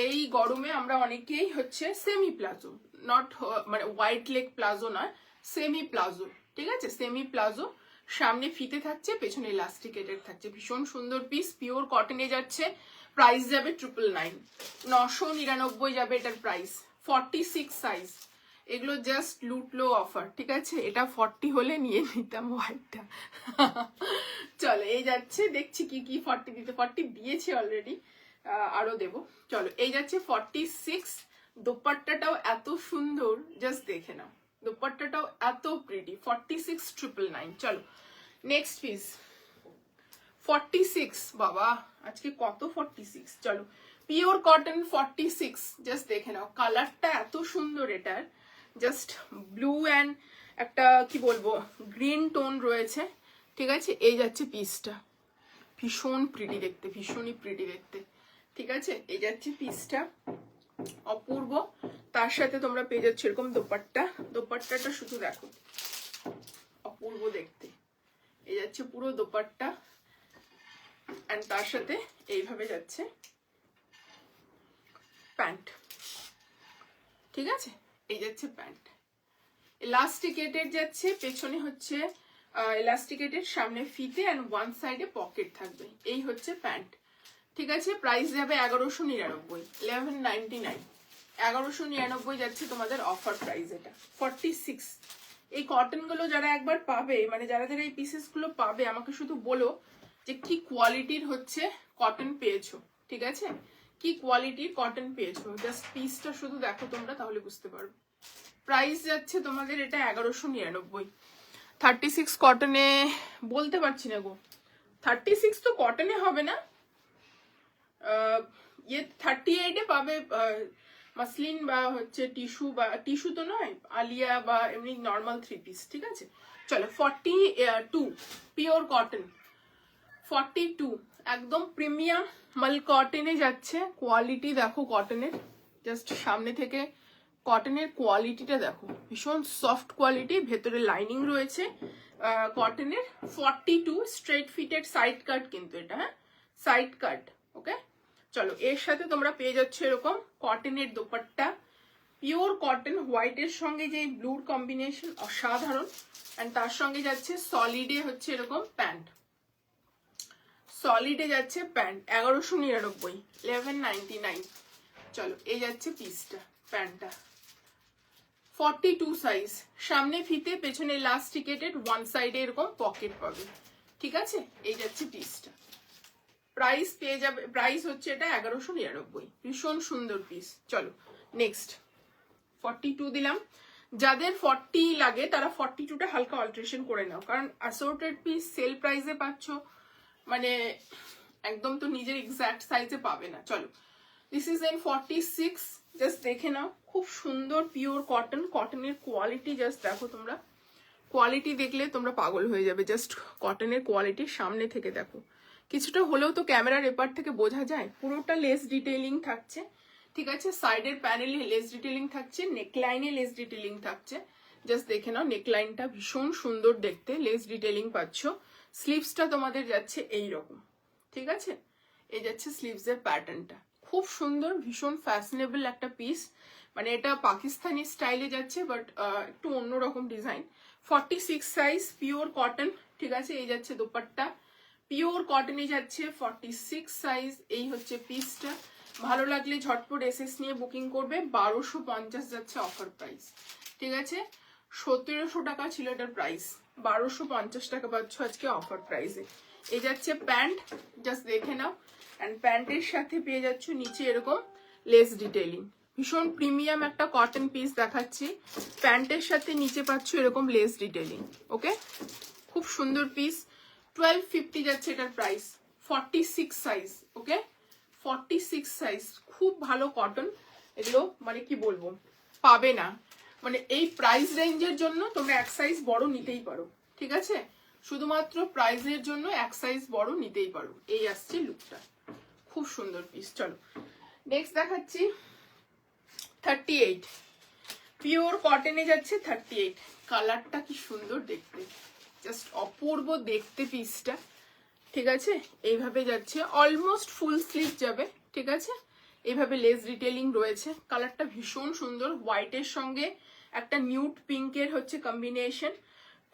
এই গরমে আমরা অনেকেই হচ্ছে সেমি প্লাজো নট মানে হোয়াইট লেগ প্লাজো নয় সেমি প্লাজো ঠিক আছে সেমি প্লাজো সামনে ফিতে থাকছে পেছনে ইলাস্টিকেটেড থাকছে ভীষণ সুন্দর পিস পিওর কটনে যাচ্ছে প্রাইস যাবে 999 যাবে এটার প্রাইস 46 সাইজ এগুলো জাস্ট লুটলো অফার ঠিক আছে এটা 40 হলে নিয়ে নিতাম হোয়াইটটা চলো এই যাচ্ছে দেখছি কি 40 দিতে 40 দিয়েছি অলরেডি আরো দেব চলো এই যাচ্ছে 46 দোপাট্টাটাও এত সুন্দর জাস্ট দেখে নাও দোপাট্টাটাও এত প্রিটি, 46,999। চলো নেক্সট পিস 46, বাবা আজকে কত 46। চলো পিওর কটন 46, জাস্ট দেখে নাও কালারটা এত সুন্দর এটার, জাস্ট ব্লু অ্যান্ড একটা কি বলবো গ্রিন টোন রয়েছে, ঠিক আছে। এই যাচ্ছে পিসটা, ভীষণ প্রিটি দেখতে, ভীষণই প্রিটি দেখতে, ঠিক আছে। এই যাচ্ছে পিসটা, অপূর্ব। তার সাথে তোমরা পেয়ে যাচ্ছ এরকম দোপাট্টা, দোপাট্টাটা শুধু দেখো অপূর্ব দেখতে। এই যাচ্ছে পুরো দোপাট্টা, এন্ড তার সাথে এইভাবে যাচ্ছে প্যান্ট, ঠিক আছে। এই যাচ্ছে প্যান্ট, ইলাস্টিকেটেড যাচ্ছে, পেছনে হচ্ছে ইলাস্টিকেটেড, সামনে ফিতে অ্যান্ড ওয়ান সাইডে পকেট থাকবে। এই হচ্ছে প্যান্ট, ঠিক আছে। প্রাইস যাবে 1199, 1199, 1199 যাচ্ছে তোমাদের অফার প্রাইস। এটা 46। এই কটন গুলো যারা একবার পাবে, মানে যারা যারা এই পিসেস গুলো পাবে, আমাকে শুধু বলো যে কি কোয়ালিটির হচ্ছে কটন পেয়েছো, ঠিক আছে, কি কোয়ালিটির কটন পেয়েছো। জাস্ট পিসটা শুধু দেখো তোমরা, তাহলে বুঝতে পারবে। প্রাইস যাচ্ছে তোমাদের এটা 1199। 36 কটনে বলতে পারছি না গো, 36 তো কটনে হবে না, ইয়ে 38-এ পাবে মাসলিন বা হচ্ছে টিস্যু, বা টিস্যু তো নয়, আলিয়া বা এমনি নর্মাল 3 পিস, ঠিক আছে। চলো 42 পিওর কটন, 42 একদম প্রিমিয়াম মাল কটনে যাচ্ছে। কোয়ালিটি দেখো কটনের, জাস্ট সামনে থেকে কটনের কোয়ালিটিটা দেখো, ভীষণ সফট কোয়ালিটি, ভেতরে লাইনিং রয়েছে কটনের। 42 স্ট্রেট ফিটেড সাইড কাট কিন্তু এটা, হ্যাঁ সাইড কাট, ওকে। চলো এর সাথে তোমরা পেয়ে যাচ্ছ এরকম কটনের দোপাট্টা, পিওর কটন, হোয়াইটের সঙ্গে যে ব্লুর কম্বিনেশন অসাধারণ, এন্ড তার সঙ্গে যাচ্ছে সলিডে হচ্ছে এরকম প্যান্ট, সলিডে যাচ্ছে প্যান্ট 1199, 1199। চলো এই যাচ্ছে পিসটা, প্যান্টটা 42 সাইজ, সামনে ফিতে, পেছনে ইলাস্টিকেটেড, ওয়ান সাইডে এরকম পকেট পাবে, ঠিক আছে। এই যাচ্ছে পিসটা, প্রাইস পেয়ে যাবে, প্রাইস হচ্ছে এটা 1199, ভীষণ সুন্দর পিস। চলো নেক্সট 42 দিলাম। যাদের 40 লাগে তারা 42টা হালকা অল্টারেশন করে নাও, কারণ অ্যাসর্টেড পিস সেল প্রাইসে পাচ্ছ, মানে একদম তো নিজের এক্সাক্ট সাইজে পাবে না। চলো দিস ইজ এন 46, জাস্ট দেখে নাও, খুব সুন্দর পিওর কটন, কটনের কোয়ালিটি জাস্ট দেখো তোমরা, কোয়ালিটি দেখলে তোমরা পাগল হয়ে যাবে। জাস্ট কটনের কোয়ালিটি সামনে থেকে দেখো, কিছুটা হলেও তো ক্যামেরার এপার থেকে বোঝা যায়। পুরোটা লেস ডিটেইলিং থাকছে, ঠিক আছে। সাইডের প্যানেলে লেস ডিটেইলিং থাকছে, নেকলাইনে লেস ডিটেইলিং থাকছে, জাস্ট দেখে নাও নেকলাইনটা ভীষণ সুন্দর দেখতে, লেস ডিটেইলিং পাচ্ছ। স্লিভসটা তোমাদের যাচ্ছে এই রকম, ঠিক আছে। এই যাচ্ছে স্লিভসের প্যাটার্নটা, খুব সুন্দর, ভীষণ ফ্যাশনেবল একটা পিস, মানে এটা পাকিস্তানি স্টাইলে যাচ্ছে, বাট একটু অন্যরকম ডিজাইন। 46 সাইজ, পিওর কটন, ঠিক আছে। এই যাচ্ছে দোপাট্টা, পিওর কটনে যাচ্ছে 46 সাইজ। এই হচ্ছে পিসটা, ভালো লাগলে ঝটপট এসএস নিয়ে বুকিং করবে। 1250 যাচ্ছে অফার প্রাইস, ঠিক আছে। 1700 টাকা ছিল এটার প্রাইস, 1250 টাকা পাচ্ছ আজকে অফার প্রাইসে। এই যাচ্ছে প্যান্ট, জাস্ট দেখে নাও, অ্যান্ড প্যান্টের সাথে পেয়ে যাচ্ছ নিচে এরকম লেস ডিটেইলিং, ভীষণ প্রিমিয়াম একটা কটন পিস দেখাচ্ছি। প্যান্টের সাথে নিচে পাচ্ছ এরকম লেস ডিটেইলিং, ওকে, খুব সুন্দর পিস। 1250 যাচ্ছে এটার প্রাইস, 46 সাইজ, ওকে, 46 সাইজ, খুব ভালো কটন এগুলো, মানে কি বলবো পাবে না, মানে এই প্রাইস রেঞ্জের জন্য তোমরা এক সাইজ বড় নিতেই পারো, ঠিক আছে। শুধুমাত্র প্রাইসের জন্য এক সাইজ বড় নিতেই পারো। এই আসছে লুকটা, খুব সুন্দর পিস। চলো নেক্সট দেখাচ্ছি 38, পিওর কটনে যাচ্ছে 38, কালারটা কি সুন্দর দেখতে, জাস্ট অপূর্ব দেখতে পিসটা, ঠিক আছে। এইভাবে যাচ্ছে, অলমোস্ট ফুল স্লিভ যাবে, ঠিক আছে। এইভাবে লেস ডিটেইলিং রয়েছে, কালারটা ভীষণ সুন্দর, হোয়াইটের সঙ্গে একটা নিউড পিঙ্কের হচ্ছে কম্বিনেশন।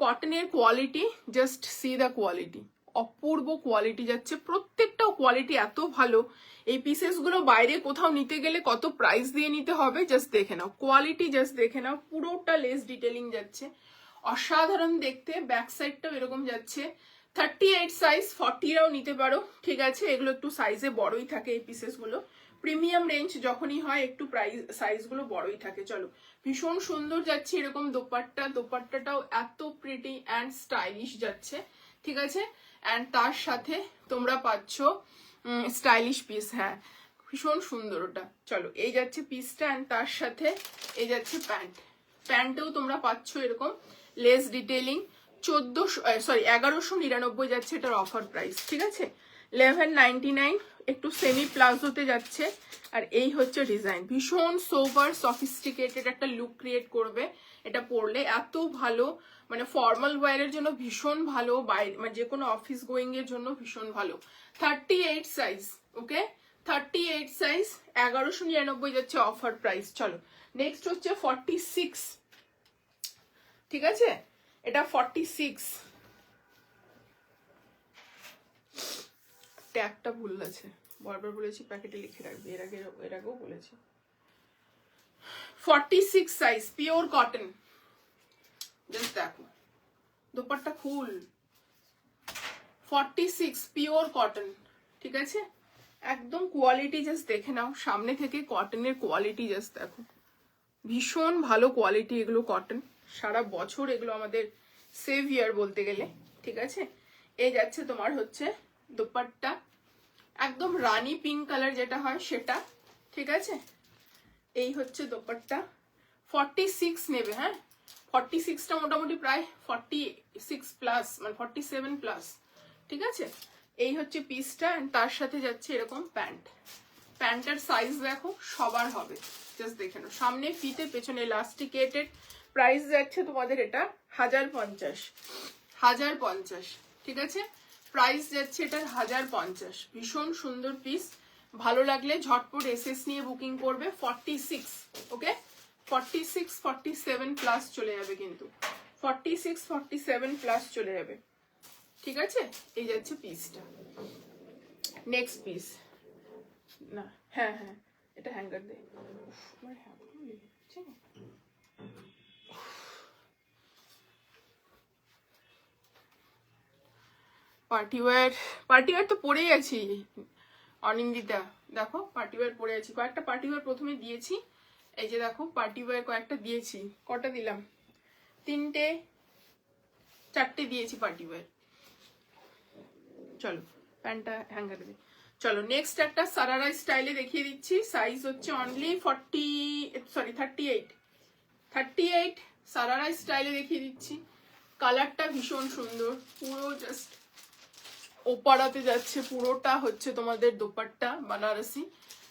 কটনের quality, just see the quality, Apurba quality যাচ্ছে, প্রত্যেকটাও কোয়ালিটি এত ভালো। এই পিসেস গুলো বাইরে কোথাও নিতে গেলে কত প্রাইস দিয়ে নিতে হবে, জাস্ট দেখে নাও কোয়ালিটি, জাস্ট দেখে নাও, পুরোটা লেস ডিটেইলিং যাচ্ছে, অসাধারণ দেখতে। ব্যাক সাইডটাও এরকম যাচ্ছে। 38 সাইজ, 40রাও নিতে পারো, ঠিক আছে। এগুলো একটু সাইজে বড়ই থাকে এই পিসেস গুলো। প্রিমিয়াম রেঞ্জ যখনই হয় একটু প্রাইস সাইজগুলো বড়ই থাকে। চলো, ভীষণ সুন্দর যাচ্ছে এরকম দোপাট্টা, দোপাট্টাটাও এত প্রিটি অ্যান্ড স্টাইলিশ যাচ্ছে, ঠিক আছে। অ্যান্ড তার সাথে তোমরা পাচ্ছ স্টাইলিশ পিস, হ্যাঁ ভীষণ সুন্দর ওটা। চলো, এই যাচ্ছে পিসটা অ্যান্ড তার সাথে এই যাচ্ছে প্যান্ট। প্যান্টেও তোমরা পাচ্ছ এরকম লেস ডিটেলিং, 1199 যাচ্ছে এটার অফার প্রাইস, ঠিক আছে। 1199 একটু সেমি প্লাজোতে যাচ্ছে। আর এই হচ্ছে ডিজাইন, ভীষণ সোবার সফিস্টিকেটেড একটা লুক ক্রিয়েট করবে এটা পরলে, এত ভালো, মানে ফর্মাল ওয়্যারের জন্য ভীষণ ভালো, বাইরে মানে যে কোনো অফিস গোয়িং এর জন্য ভীষণ ভালো। 38 সাইজ, ওকে 38 সাইজ, 1199 যাচ্ছে অফার প্রাইস। চলো নেক্সট হচ্ছে 46, ঠিক আছে, এটা 46, ট্যাগটা ভুল আছে, বারবার বলেছি প্যাকেটে লিখে রাখবি, এর আগেও বলেছি। 46 সাইজ, পিওর কটন, জাস্ট দেখো দোপাট্টা খুল, 46 পিওর কটন, ঠিক আছে। একদম কোয়ালিটি জাস্ট দেখে নাও সামনে থেকে, কটনের কোয়ালিটি জাস্ট দেখো, ভীষণ ভালো কোয়ালিটি এগুলো কটন, সারা বছর এগুলো আমাদের সেভিয়ার বলতে গেলে, ঠিক আছে। এই যাচ্ছে তোমার হচ্ছে দোপাট্টা, একদম রানী পিঙ্ক কালার যেটা হয় সেটা, ঠিক আছে। এই হচ্ছে দোপাট্টা, 46 নেবে, হ্যাঁ 46টা মোটামুটি প্রায় 46 প্লাস, মানে 47 প্লাস, ঠিক আছে। এই হচ্ছে পিসটা, তার সাথে যাচ্ছে এরকম প্যান্ট। প্যান্টের সাইজ দেখো সবার হবে, জাস্ট দেখে নাও, সামনে ফিতে পেছনে ইলাস্টিকেটেড। প্রাইস যাচ্ছে তোমাদের এটা 1050, ঠিক আছে। প্রাইস যাচ্ছে এটার 1050, ভীষণ সুন্দর পিস। ভালো লাগলে ঝটপট এসএস নিয়ে বুকিং করবে। 46, ওকে 46 47 প্লাস চলে যাবে, কিন্তু 46 47 প্লাস চলে যাবে, ঠিক আছে। এই যাচ্ছে পিসটা। নেক্সট পিস, না হ্যাঁ হ্যাঁ এটা হ্যাঙ্গার দে, পার্টি ওয়্যার তো পরেই আছি অনিন্দিতা, দেখো পার্টি ওয়্যার পরে আছি, কয়েকটা পার্টি ওয়্যার প্রথমে দিয়েছি, এই যে দেখো পার্টি ওয়্যার কয়েকটা দিয়েছি, কটা দিলাম, 3টে 4টে দিয়েছি পার্টি ওয়্যার। চলো প্যান্টটা হ্যাঙ্গারে দিই। চলো নেক্সট একটা সারারা স্টাইলে দেখিয়ে দিচ্ছি, সাইজ হচ্ছে অনলি 38 সারারা স্টাইলে দেখিয়ে দিচ্ছি। কালারটা ভীষণ সুন্দর, পুরো জাস্ট ওপারাতে যাচ্ছে, পুরোটা হচ্ছে তোমাদের দোপাট্টা বানারসি,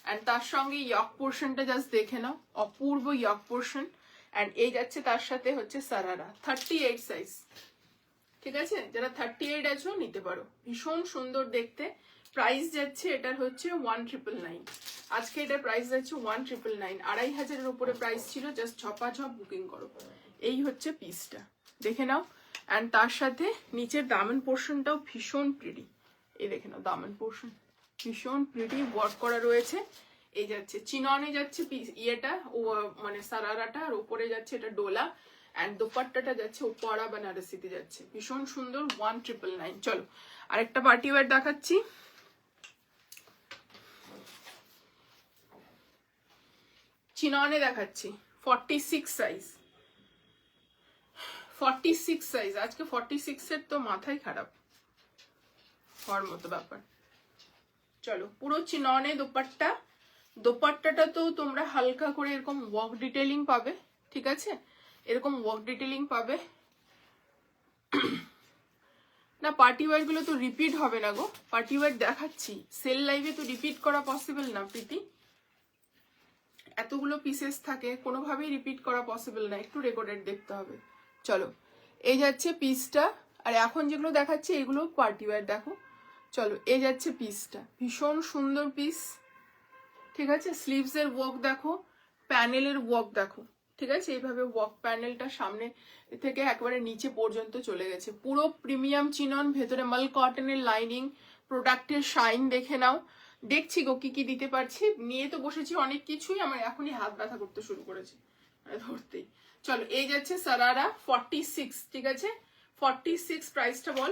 অ্যান্ড তার সঙ্গে ইয়ক পোর্শনটা জাস্ট দেখে নাও, অপূর্ব ইয়ক পোর্শন, অ্যান্ড এই যাচ্ছে তার সাথে হচ্ছে সারারা। 38 সাইজ, ঠিক আছে, যারা 38 আছো নিতে পারো, ভীষণ সুন্দর দেখতে। প্রাইস যাচ্ছে এটার হচ্ছে 1999, আজকে এটার প্রাইস যাচ্ছে 1999, 2500-এর উপরে প্রাইস ছিল, জাস্ট ঝপাঝপ বুকিং করো। এই হচ্ছে পিসটা, দেখে নাও। অ্যান্ড তার সাথে নিচের দামন পোর্শনটাও ভীষণ প্রিটি, এই দেখে নাও দামন পোর্শন ভীষণ প্রিটি ওয়ার্ক করা রয়েছে। এই যাচ্ছে চিননে যাচ্ছে ইয়েটা, ও মানে সারারাটা, আর উপরে যাচ্ছে এটা ডোলা, অ্যান্ড দোপাট্টাটা যাচ্ছে উপরা বানারসিতে যাচ্ছে, ভীষণ সুন্দর, 1999। চলো আরেকটা পার্টি ওয়্যার দেখাচ্ছি, চিননে দেখাচ্ছি, 46 সাইজ, 46 সাইজ, আজকে 46-এর তো মাথায় খারাপ হওয়ার মতো ব্যাপার। চলো পুরো চিননে দোপাট্টা, দোপাট্টাটা তো তোমরা হালকা করে এরকম ওয়ার্ক ডিটেলিং পাবে, ঠিক আছে, এরকম ওয়ার্ক ডিটেলিং পাবে না। পার্টি ওয়্যার গুলো তো রিপিট হবে না গো, পার্টি ওয়্যার দেখাচ্ছি, সেল লাইভে তো রিপিট করা পসিবল না প্রীতি, এতগুলো পিসেস থাকে, কোনোভাবেই রিপিট করা পসিবল না, একটু রেকর্ডেড দেখতে হবে। চলো এই যাচ্ছে পিসটা, আর এখন যেগুলো দেখাচ্ছি এগুলো পার্টি ওয়্যার, দেখো। চলো এই যাচ্ছে পিসটা, ভীষণ সুন্দর পিস, ঠিক আছে। স্লিভস এর ওয়ার্ক দেখো, প্যানেলের ওয়ার্ক দেখো, ঠিক আছে, এইভাবে ওয়ার্ক প্যানেলটা সামনে থেকে একেবারে নিচে পর্যন্ত চলে গেছে, পুরো প্রিমিয়াম চিনন, ভেতরে মাল কটনের লাইনিং, প্রোডাক্টের শাইন দেখে নাও। দেখছি গো কি কি দিতে পারছি, নিয়ে তো বসেছি অনেক কিছুই, আমার এখনই হাত ব্যথা করতে শুরু করেছে ধরতেই। চলো এই যাচ্ছে সারারা 46, ঠিক আছে, 46 প্রাইসটা বল,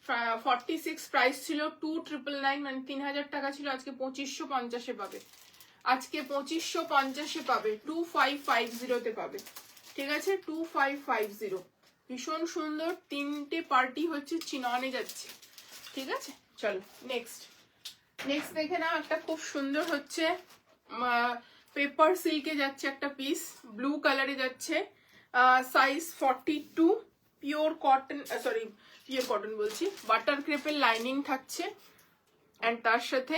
46 প্রাইস ছিল 2999, মানে 3000 টাকা ছিল, আজকে 2550 পাবে, আজকে 2550 পাবে, 2550 পাবে, ঠিক আছে 2550। ভীষণ সুন্দর, তিনটে পার্টি হচ্ছে চিননে যাচ্ছে, ঠিক আছে। চলো নেক্সট দেখে নাও, একটা খুব সুন্দর হচ্ছে পেপার সিল্কে যাচ্ছে একটা পিস, ব্লু কালারে যাচ্ছে, size 42, pure cotton, sorry pure cotton বলছি, বাটার ক্রেপের লাইনিং থাকছে, অ্যান্ড তার সাথে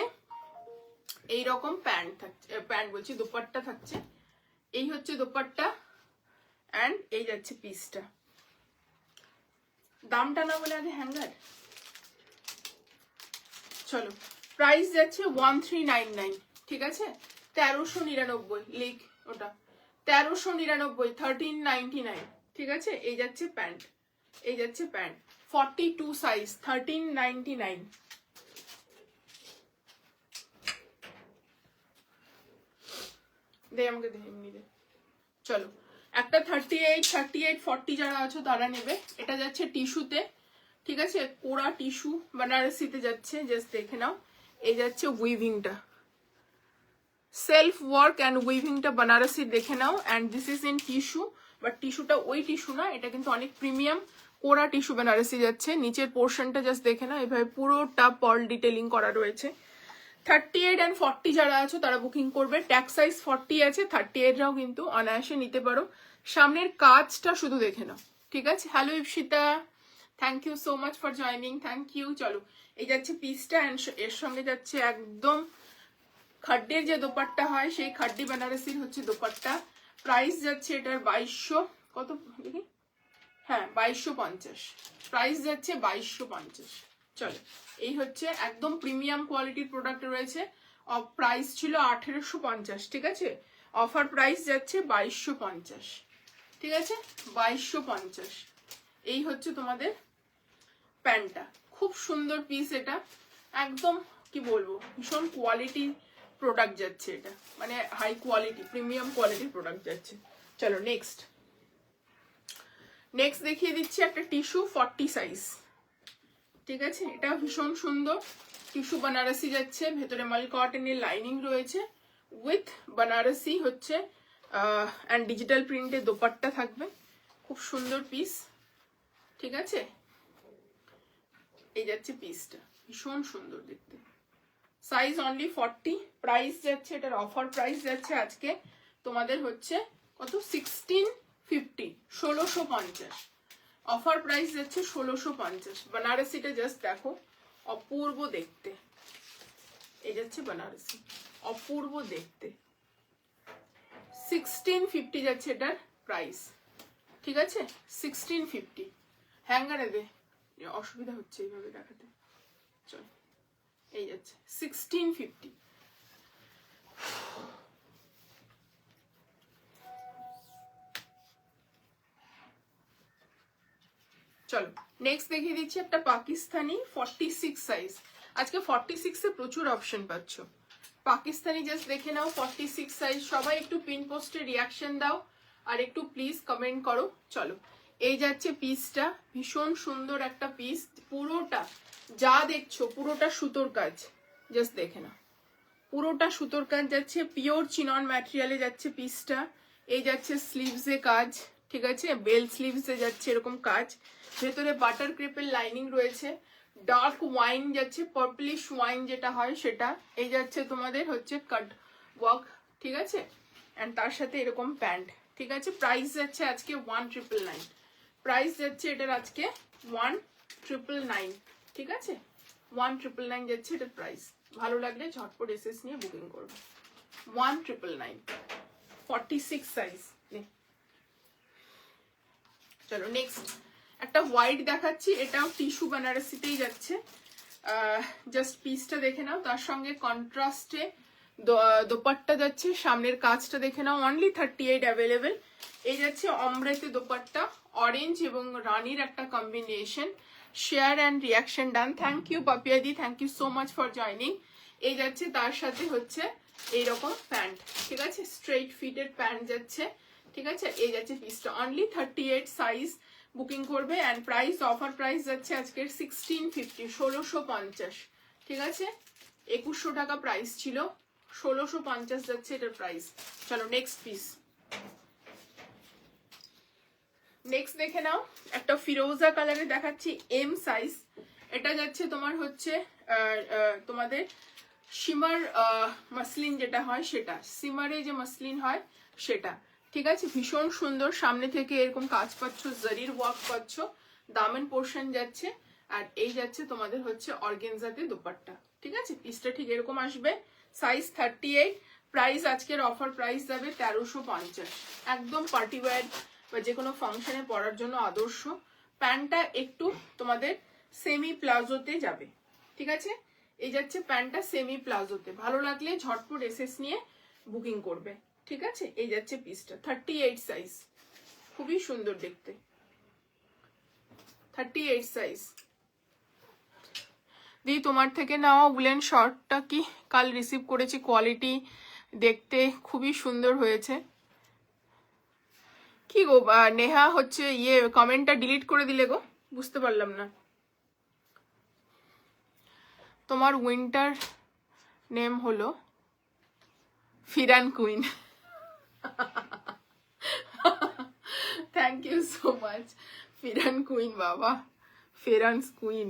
এইরকম প্যান্ট থাকছে, প্যান্ট বলছি দোপাট্টা থাকছে, এই হচ্ছে দোপাট্টা, অ্যান্ড এই যাচ্ছে পিসটা। দামটা না বলে আগে হ্যাঙ্গার। চলো প্রাইস যাচ্ছে 1399, ঠিক আছে, 1399, লিখ ওটা 1399, 1399, ঠিক আছে। এই যাচ্ছে প্যান্ট, এই যাচ্ছে প্যান্ট, 42 সাইজ, 1399। দে আমাকে, দে এমনি দে। চলো একটা 38, 40 যারা আছো তারা নেবে, এটা যাচ্ছে টিস্যুতে, ঠিক আছে, কোরা টিস্যু বানারসিতে যাচ্ছে, জাস্ট দেখে নাও। এই যাচ্ছে উইভিংটা, সেলফ ওয়ার্ক অ্যান্ড উইভিংটা বানারসি দেখে নাও, and this is in tissue, but টিস্যুটা ওই টিস্যু না, এটা কিন্তু অনেক প্রিমিয়াম কোরা টিস্যু বানারসি যাচ্ছে। নিচের পোর্শনটা জাস্ট দেখে নাও, এভাবে পুরোটা পার্ল ডিটেলিং করা রয়েছে। 38 and 40 যারা আছো তারা বুকিং করবে, ট্যাগ সাইজ 40 আছে, 38রাও কিন্তু অনায়াসে নিতে পারো। সামনের কাজটা শুধু দেখে নাও, ঠিক আছে। Hello Ipsita, thank you so much for joining, thank you. চলো এই যাচ্ছে পিসটা, অ্যান্ড এর সঙ্গে যাচ্ছে একদম খাড্ডির যে দোপাট্টা হয় সেই খাড্ডি বেনারসির হচ্ছে দোপাট্টা। প্রাইস যাচ্ছে এটার 2200, কত দেখি, হ্যাঁ 2250, প্রাইস যাচ্ছে 2250। চলো এই হচ্ছে একদম প্রিমিয়াম কোয়ালিটির প্রোডাক্ট রয়েছে, প্রাইস ছিল 1850, ঠিক আছে, অফার প্রাইস যাচ্ছে 2250, ঠিক আছে 2250। এই হচ্ছে তোমাদের প্যান্টটা, খুব সুন্দর পিস, এটা একদম কি বলবো ভীষণ কোয়ালিটি প্রোডাক্ট যাচ্ছে, এটা মানে হাই কোয়ালিটি প্রিমিয়াম কোয়ালিটির প্রোডাক্ট যাচ্ছে। চলো নেক্সট দেখিয়ে দিচ্ছি একটা টিস্যু 40 সাইজ, ঠিক আছে, এটা ভীষণ সুন্দর টিস্যু বানারসি যাচ্ছে, ভেতরে মাল কটনের লাইনিং রয়েছে, উইথ বানারসি হচ্ছে অ্যান্ড ডিজিটাল প্রিন্টের দোপাট্টা থাকবে, খুব সুন্দর পিস, ঠিক আছে। এই যাচ্ছে পিসটা, ভীষণ সুন্দর দেখতে, সাইজ অনলি 40, প্রাইস যাচ্ছে এটার অফার প্রাইস যাচ্ছে আজকে তোমাদের হচ্ছে কত 1650, 1650 অফার প্রাইস যাচ্ছে 1650। বানারসিটা জাস্ট দেখো, অপূর্ব দেখতে, এই যাচ্ছে বানারসি, অপূর্ব দেখতে, 1650 যাচ্ছে এটার প্রাইস, ঠিক আছে 1650। হ্যাঙ্গারে দে, অসুবিধা হচ্ছে এইভাবে দেখাতে। চল এই যাচ্ছে 1650। চলো নেক্সট দেখিয়ে দিচ্ছি একটা পাকিস্তানি 46 সাইজ, আজকে 46 এ প্রচুর অপশন পাচ্ছ, পাকিস্তানি জাস্ট দেখে নাও 46 সাইজ। সবাই একটু পিন পোস্টে রিয়াকশন দাও আর একটু প্লিজ কমেন্ট করো। চলো এই যাচ্ছে পিসটা, ভীষণ সুন্দর একটা পিস, পুরোটা যা দেখছো পুরোটা সুতোর কাজ, জাস্ট দেখে নাও পুরোটা সুতোর কাজ যাচ্ছে, পিওর চিনন ম্যাটেরিয়ালে যাচ্ছে পিসটা। এই যাচ্ছে স্লিভসে কাজ, ঠিক আছে, বেল স্লিভসে যাচ্ছে এরকম কাজ, ভেতরে বাটার ক্রেপের লাইনিং রয়েছে, ডার্ক ওয়াইন যাচ্ছে, পার্পলিশ ওয়াইন যেটা হয় সেটা। এই যাচ্ছে তোমাদের হচ্ছে কাট ওয়ার্ক, ঠিক আছে, অ্যান্ড তার সাথে এরকম প্যান্ট, ঠিক আছে। প্রাইস যাচ্ছে আজকে 1999, প্রাইস যাচ্ছে এটার আজকে 1999, ঠিক আছে 1999 যাচ্ছে এটার প্রাইস। ভালো লাগলে ঝটপট এসএস নিয়ে বুকিং করবে, 1999, 46 সাইজ। চলো নেক্সট একটা হোয়াইট দেখাচ্ছি, এটাও টিস্যু বানারসিতেই যাচ্ছে, জাস্ট পিসটা দেখে নাও, তার সঙ্গে কন্ট্রাস্টে দোপাট্টা যাচ্ছে, সামনের কাজটা দেখে নাও, অনলি 38 অ্যাভেলেবেল। এই যাচ্ছে অমৃতে দোপাট্টা, অরেঞ্জ এবং রানির একটা combination. Share and reaction done, thank you পাপিয়াদি, thank you so much for joining. এই যাচ্ছে তার সাথে হচ্ছে এইরকম প্যান্ট, ঠিক আছে, স্ট্রেট ফিটের প্যান্ট যাচ্ছে, ঠিক আছে। এই যাচ্ছে পিসটা, অনলি 38 সাইজ, বুকিং করবে। অ্যান্ড প্রাইস, অফার প্রাইস যাচ্ছে আজকের 1650, 1650, ঠিক আছে? 2100 টাকা প্রাইস ছিল, 1650 যাচ্ছে এটার প্রাইস। চলো নেক্সট পিস, নেক্সট দেখে নাও। একটা ফিরোজা কালারে দেখাচ্ছি, এম সাইজ। এটা যাচ্ছে তোমার হচ্ছে তোমাদের শিমার মাসলিন যেটা হয় সেটা, সিমারে যে মাসলিন হয় সেটা, ঠিক আছে? ভীষণ সুন্দর, সামনে থেকে এরকম কাজ পাচ্ছ, জারির ওয়ার্ক পাচ্ছ, দামেন পোর্শন যাচ্ছে। আর এই যাচ্ছে তোমাদের হচ্ছে অর্গেনজাতে দোপাট্টা, ঠিক আছে? পিসটা ঠিক এরকম আসবে, সাইজ 38। প্রাইস আজকের অফার প্রাইস যাবে 1350, একদম পার্টি ওয়্যার বা যে কোনো ফাংশনে পরার জন্য আদর্শ। প্যান্টটা একটু তোমাদের সেমি প্লাজোতে যাবে, ঠিক আছে? এই যাচ্ছে প্যান্টটা সেমি প্লাজোতে, ভালো লাগলে ঝটপট এসএস নিয়ে বুকিং করবে, ঠিক আছে? এই যাচ্ছে পিসটা, 38 সাইজ, খুবই সুন্দর দেখতে, 38 সাইজ। দি তোমার থেকে নেওয়া উলেন শর্টটা কি কাল রিসিভ করেছি, কোয়ালিটি দেখতে খুবই সুন্দর হয়েছে। কি গো নেহা হচ্ছে ইয়ে কমেন্টটা ডিলিট করে দিলে গো, বুঝতে পারলাম না। তোমার উইন্টার নেম হলো Firan queen. Thank you so much Firan queen বাবা, ফেরান্স কুইন,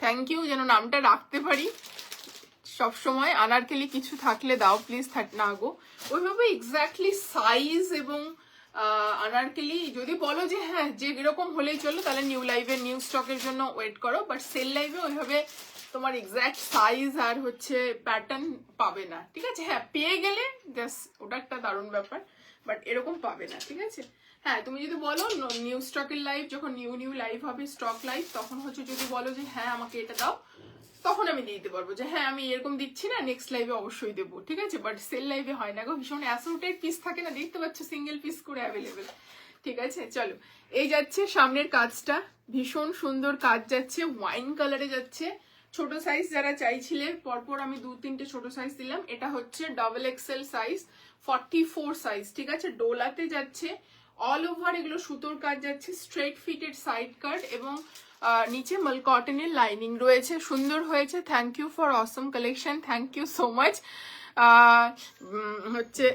থ্যাংক ইউ। যেন নামটা রাখতে পারি সবসময়। আনারকেলি কিছু থাকলে দাও প্লিজ। না গো, ওইভাবে এক্স্যাক্টলি সাইজ এবং আনারকেলি যদি বলো যে হ্যাঁ যে এরকম হলেই চলো, তাহলে নিউ লাইভে নিউ স্টকের জন্য ওয়েট করো। বাট সেল লাইভে ওইভাবে তোমার এক্স্যাক্ট সাইজ আর হচ্ছে প্যাটার্ন পাবে না, ঠিক আছে? হ্যাঁ পেয়ে গেলে জাস্ট ওটা একটা দারুণ ব্যাপার, বাট এরকম পাবে না, ঠিক আছে? হ্যাঁ তুমি যদি বলো নিউ স্টকের লাইভ, যখন নিউ লাইভ হবে স্টক লাইভ, তখন হচ্ছে যদি বলো যে হ্যাঁ আমাকে এটা দাও, তখন আমি দিয়ে দিতে পারবো যে হ্যাঁ আমি এরকম দিচ্ছি না, নেক্সট লাইভে অবশ্যই দেবো, ঠিক আছে? বাট সেল লাইভে হয় না গো, ভীষণ অ্যাসোর্টেড পিস থাকে না, দেখতে পাচ্ছ সিঙ্গেল পিস করে অ্যাভেলেবেল, ঠিক আছে? চলো এই যাচ্ছে সামনের কাজটা, ভীষণ সুন্দর কাজ যাচ্ছে, ওয়াইন কালারে যাচ্ছে। ছোট সাইজ যারা চাইছিলে, পরপর আমি 2-3টে ছোট সাইজ দিলাম। এটা হচ্ছে ডাবল এক্সেল সাইজ, 44 সাইজ, ঠিক আছে? ডোলাতে যাচ্ছে, অল ওভার এগুলো সুতোর কাজ যাচ্ছে, স্ট্রেট ফিটেড সাইড কাট এবং নিচে মাল কটনের লাইনিং রয়েছে, সুন্দর হয়েছে। Thank you for awesome collection, thank you so much. হচ্ছে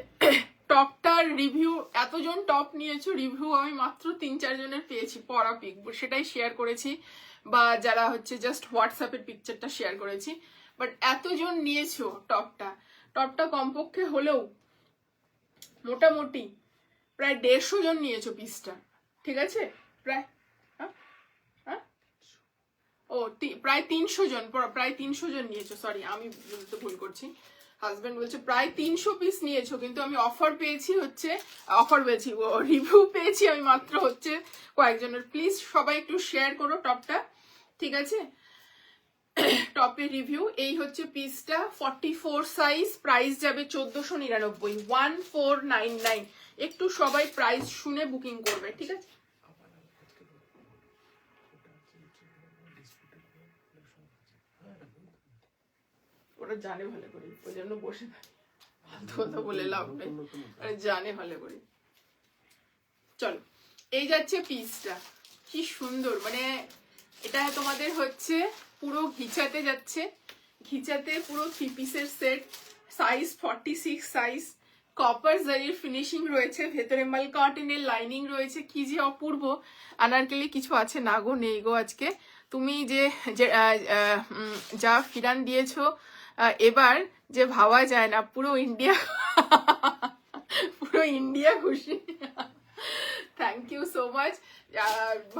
টপটার রিভিউ, এতজন টপ নিয়েছো, রিভিউ আমি মাত্র 3-4 জনের পেয়েছি পরা পিক, সেটাই শেয়ার করেছি, বা যারা হচ্ছে জাস্ট হোয়াটসঅ্যাপের পিকচারটা শেয়ার করেছি। বাট এতজন নিয়েছো টপটা কমপক্ষে হলেও মোটামুটি প্রায় 150 জন নিয়েছো পিসটা, ঠিক আছে? প্রায় ও প্রায় 300 জন, প্রায় 300 জন নিয়েছো, সরি আমি বলতে ভুল করছি। হাজবেন্ড বলছে প্রায় 300 পিস নিয়েছো, কিন্তু আমি অফার পেয়েছি রিভিউ পেয়েছি আমি মাত্র হচ্ছে কয়েকজনের। প্লিজ সবাই একটু শেয়ার করো টপটা, ঠিক আছে? টপের রিভিউ এই হচ্ছে পিসটা, 44 সাইজ, প্রাইস যাবে 1499, 1499। একটু সবাই প্রাইস শুনে বুকিং করবে, ঠিক আছে? ওরা জানে ভালো করে, ওই জন্য বসে থাকে, ফালতু কথা বলে লাভ নেই, জানে ভালো করে। চলো এই যাচ্ছে পিসটা, কি সুন্দর, মানে এটা তোমাদের হচ্ছে পুরো ঘিচাতে যাচ্ছে, ঘিচাতে পুরো 3 পিসের সেট, সাইজ 46 সাইজ, কপার জারির ফিনিশিং রয়েছে, ভেতরে মাল কটনের লাইনিং রয়েছে। কি যে অপূর্ব। আনারকলি কিছু আছে না গো, নেই গো আজকে। তুমি যে যা ফিরান দিয়েছো এবার যে ভাবা যায় না, পুরো ইন্ডিয়া খুশি। থ্যাংক ইউ সো মাচ,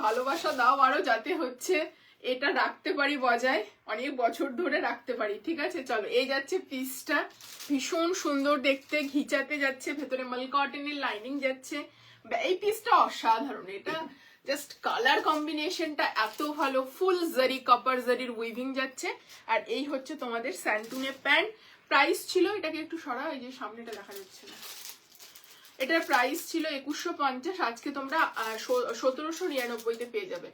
ভালোবাসা দাও আরো, যাতে হচ্ছে এটা রাখতে পারি বজায়, অনেক বছর ধরে রাখতে পারি, ঠিক আছে? চলো এই যাচ্ছে পিসটা, ভীষণ সুন্দর দেখতে, ঘিচাতে যাচ্ছে, ভেতরে মাল কটনের লাইনিং যাচ্ছে। এই পিসটা অসাধারণ, এটা জাস্ট কালার কম্বিনেশনটা এত ভালো, ফুল জারি কপার জারির উইভিং যাচ্ছে। আর এই হচ্ছে তোমাদের স্যান্টুনে প্যান্ট। প্রাইস ছিল, এটাকে একটু সরা, এই যে সামনেটা দেখা যাচ্ছে না, এটার প্রাইস ছিল 2150, আজকে তোমরা 1799 পেয়ে যাবে,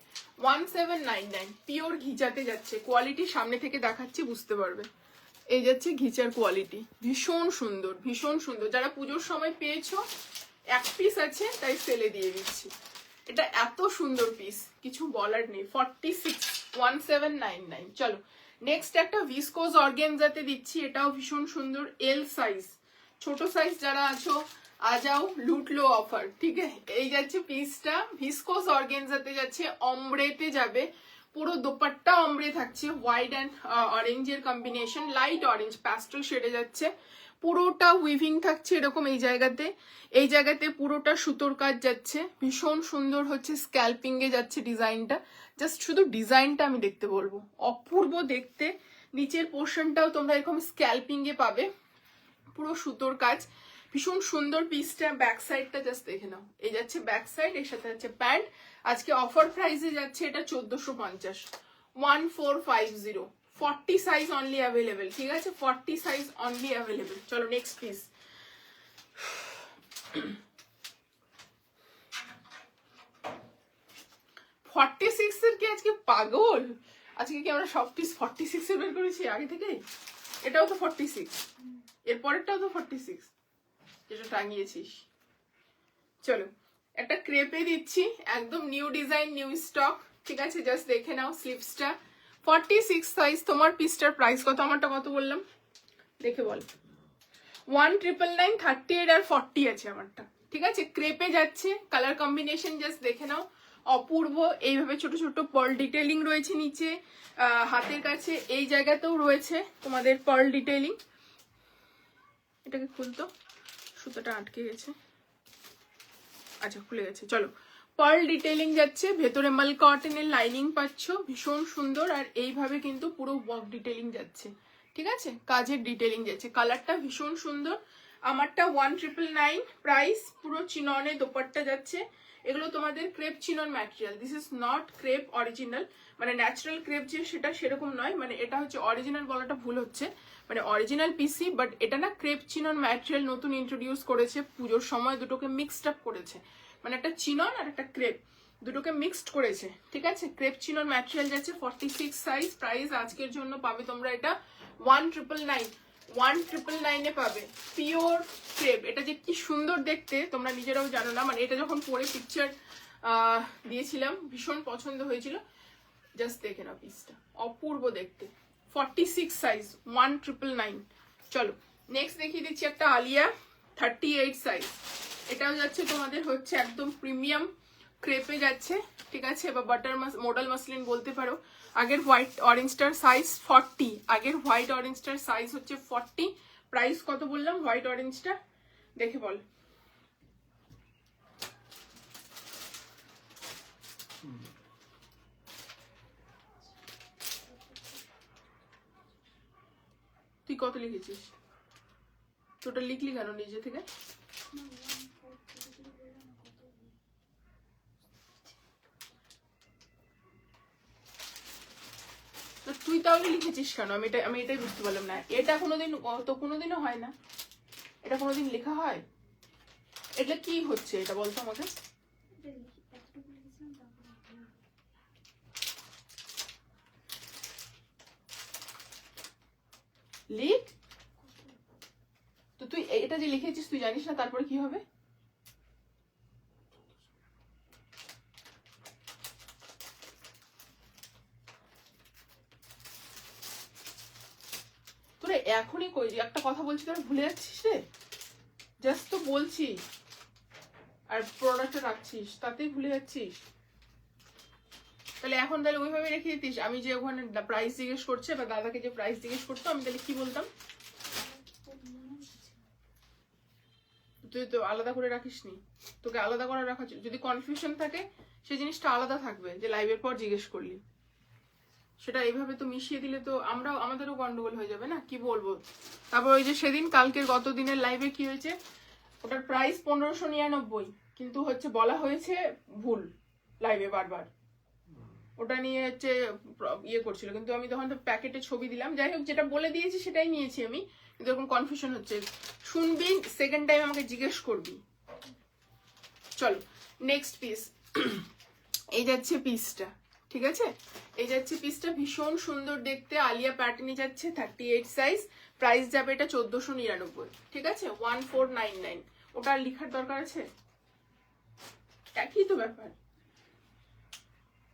1799। পিওর ঘিচাতে যাচ্ছে, কোয়ালিটি সামনে থেকে দেখাচ্ছি বুঝতে পারবে। এই যাচ্ছে ঘিচার কোয়ালিটি, ভীষণ সুন্দর, ভীষণ সুন্দর। যারা পুজোর সময় পেয়েছো, 1 পিস আছে তাই সেলে দিয়ে দিচ্ছি, এটা এত সুন্দর পিস, কিছু বলার নেই। 46 1799। চলো নেক্সট একটা ভিসকোজ অর্গানজাতে দিচ্ছি, এটাও ভীষণ সুন্দর। এল সাইজ, ছোট সাইজ যারা আছো আ যাও, লুটলো অফার। ঠিক আছে, এই যাচ্ছে পিসটা, ভিসকোজ অর্গানজাতে যাচ্ছে, অমব্রেতে যাবে, পুরো দোপাট্টা অমব্রে থাকছে, হোয়াইট অ্যান্ড অরেঞ্জের কম্বিনেশন, লাইট অরেঞ্জ প্যাস্টেল শেডে যাচ্ছে, পুরোটা উইভিং থাকছে এরকম। এই জায়গাতে পুরোটা সুতোর কাজ যাচ্ছে, ভীষণ সুন্দর হচ্ছে, স্ক্যাল্পিং এ যাচ্ছে ডিজাইনটা। জাস্ট শুধু ডিজাইনটা আমি দেখতে বলবো, অপূর্ব দেখতে। নিচের পোর্শনটাও তোমরা এরকম স্ক্যাল্পিং এ পাবে, পুরো সুতোর কাজ, ভীষণ সুন্দর পিসটা। ব্যাক সাইডটা জাস্ট দেখে নাও, এই যাচ্ছে ব্যাক সাইড, এর সাথে যাচ্ছে প্যান্ট। আজকে অফার প্রাইসে যাচ্ছে এটা 1450, 1450। 40 সাইজ অনলি অ্যাভেলেবেল, ঠিক আছে, 40 সাইজ অনলি অ্যাভেলেবেল। চলো নেক্সট পিস। ফর্টি সিক্স এর কি আজকে পাগল, আজকে কি আমরা সব পিস 46 এর বের করেছি আগে থেকে? এটাও তো 46, এর পরেরটাও তো 46 যেটা টাঙিয়েছিস। চলো একটা ক্রেপে দিচ্ছি, একদম নিউ ডিজাইন, নিউ স্টক, ঠিক আছে, জাস্ট দেখে নাও স্লিভসটা। 46 সাইজ। তোমার পিসটার প্রাইস কত, আমারটা কত বললাম দেখে বল। 1999, 38 আর 40 আছে আমারটা, ঠিক আছে। ক্রেপে যাচ্ছে, কালার কম্বিনেশন জাস্ট দেখে নাও, অপূর্ব। এইভাবে ছোট ছোট পার্ল ডিটেইলিং রয়েছে নিচে, হাতের কাছে এই জায়গাতেও রয়েছে তোমাদের পার্ল ডিটেইলিং। এটাকে খুলতো, সুতোটা আটকে গেছে, আচ্ছা খুলে গেছে। চলো পার্ল ডিটেইলিং যাচ্ছে, ভেতরে মাল কটনের লাইনিং পাচ্ছ, ভীষণ সুন্দর। আর এইভাবে কিন্তু পুরো ওয়ার্ক ডিটেইলিং যাচ্ছে, ঠিক আছে, কাজের ডিটেইলিং যাচ্ছে। কালারটা ভীষণ সুন্দর। আমারটা 1999 প্রাইস, পুরো চিননে দোপাট্টা যাচ্ছে। এগুলো তোমাদের crepe chinon material, this is not crepe original, মানে ন্যাচারাল ক্রেপ যে সেটা সেরকম নয়, মানে এটা হচ্ছে অরিজিনাল বলাটা ভুল হচ্ছে, মানে অরিজিনাল পিসি, বাট এটা না ক্রেপ চিনন ম্যাটেরিয়াল নতুন ইন্ট্রোডিউস করেছে, পুজোর সময় দুটোকে মিক্সড আপ করেছে, মানে একটা চিনন আর একটা ক্রেপ দুটোকে মিক্সড করেছে, ঠিক আছে। ক্রেপ চিনন ম্যাটেরিয়াল যাচ্ছে, 46 সাইজ। প্রাইস আজকের জন্য পাবে তোমরা এটা 1999, 1999 এ পাবে। পিওর ক্রেপ, এটা যে কি সুন্দর দেখতে তোমরা নিজেরাও জানো না, মানে এটা যখন পরে পিকচার দিয়েছিলাম ভীষণ পছন্দ হয়েছিল। জাস্ট দেখে নাও পিসটা, অপূর্ব দেখতে। 46 সাইজ, 1999। চলো নেক্সট দেখিয়ে দিচ্ছি একটা আলিয়া, 38 সাইজ। এটাও যাচ্ছে তোমাদের হচ্ছে একদম প্রিমিয়াম ক্রেপে যাচ্ছে, ঠিক আছে, বা বাটার মডেল মাসলিন বলতে পারো। আগের হোয়াইট অরেঞ্জটার সাইজ 40, আগের হোয়াইট অরেঞ্জটার সাইজ হচ্ছে 40। প্রাইস কত বললাম হোয়াইট অরেঞ্জটা দেখে বল। তুই কত লিখেছিস? টোটাল লিখলি কেন নিজে থেকে? তুই তাহলে লিখেছিস কেন? আমি এটাই বুঝতে পারলাম না। এটা কোনোদিনও হয় না, এটা কোনোদিন লেখা হয়? এটা কি হচ্ছে এটা বলতো আমাকে। লিখ তো, তুই এটা যে লিখেছিস তুই জানিস না তারপরে কি হবে? তোরা এখনই কই একটা কথা বলছি তোরা ভুলে যাচ্ছিস রে, জাস্ট তো বলছি আর প্রোডাক্টটা রাখছিস তাতেই ভুলে যাচ্ছিস। তাহলে এখন তাহলে ওইভাবে রেখে দিতিস, আমি যে ওখানে প্রাইস জিজ্ঞেস করছে বা দাদাকে যে প্রাইস জিজ্ঞেস করতো আমি তাহলে কি বলতাম? তুই তো আলাদা করে রাখিসনি, তোকে আলাদা করে রাখা, যদি কনফিউশন থাকে সেই জিনিসটা আলাদা থাকবে যে লাইভের পর জিজ্ঞেস করলি, সেটা এইভাবে তো মিশিয়ে দিলে তো আমাদেরও গন্ডগোল হয়ে যাবে না, কি বলবো। তারপর ওই যে সেদিন কালকের গত দিনের লাইভে কি হয়েছে, ওটার প্রাইস 1599, কিন্তু হচ্ছে বলা হয়েছে ভুল লাইভে বারবার, ওটা নিয়ে হচ্ছে ইয়ে করছিল, কিন্তু আমি তখন তো প্যাকেটে ছবি দিলাম। যাই হোক, যেটা বলে দিয়েছি সেটাই নিয়েছি আমি, কিন্তু এরকম কনফিউশন হচ্ছে। শুনবি, সেকেন্ড টাইম আমাকে জিজ্ঞেস করবি। চলো নেক্সট পিস। এই যাচ্ছে পিসটা, ঠিক আছে, এই যাচ্ছে পিসটা, ভীষণ সুন্দর দেখতে, আলিয়া প্যাটার্নে যাচ্ছে, 38 সাইজ। প্রাইস যাবে এটা 1499, ঠিক আছে, 1499। ওটা আর লিখার দরকার আছে? একই তো ব্যাপার,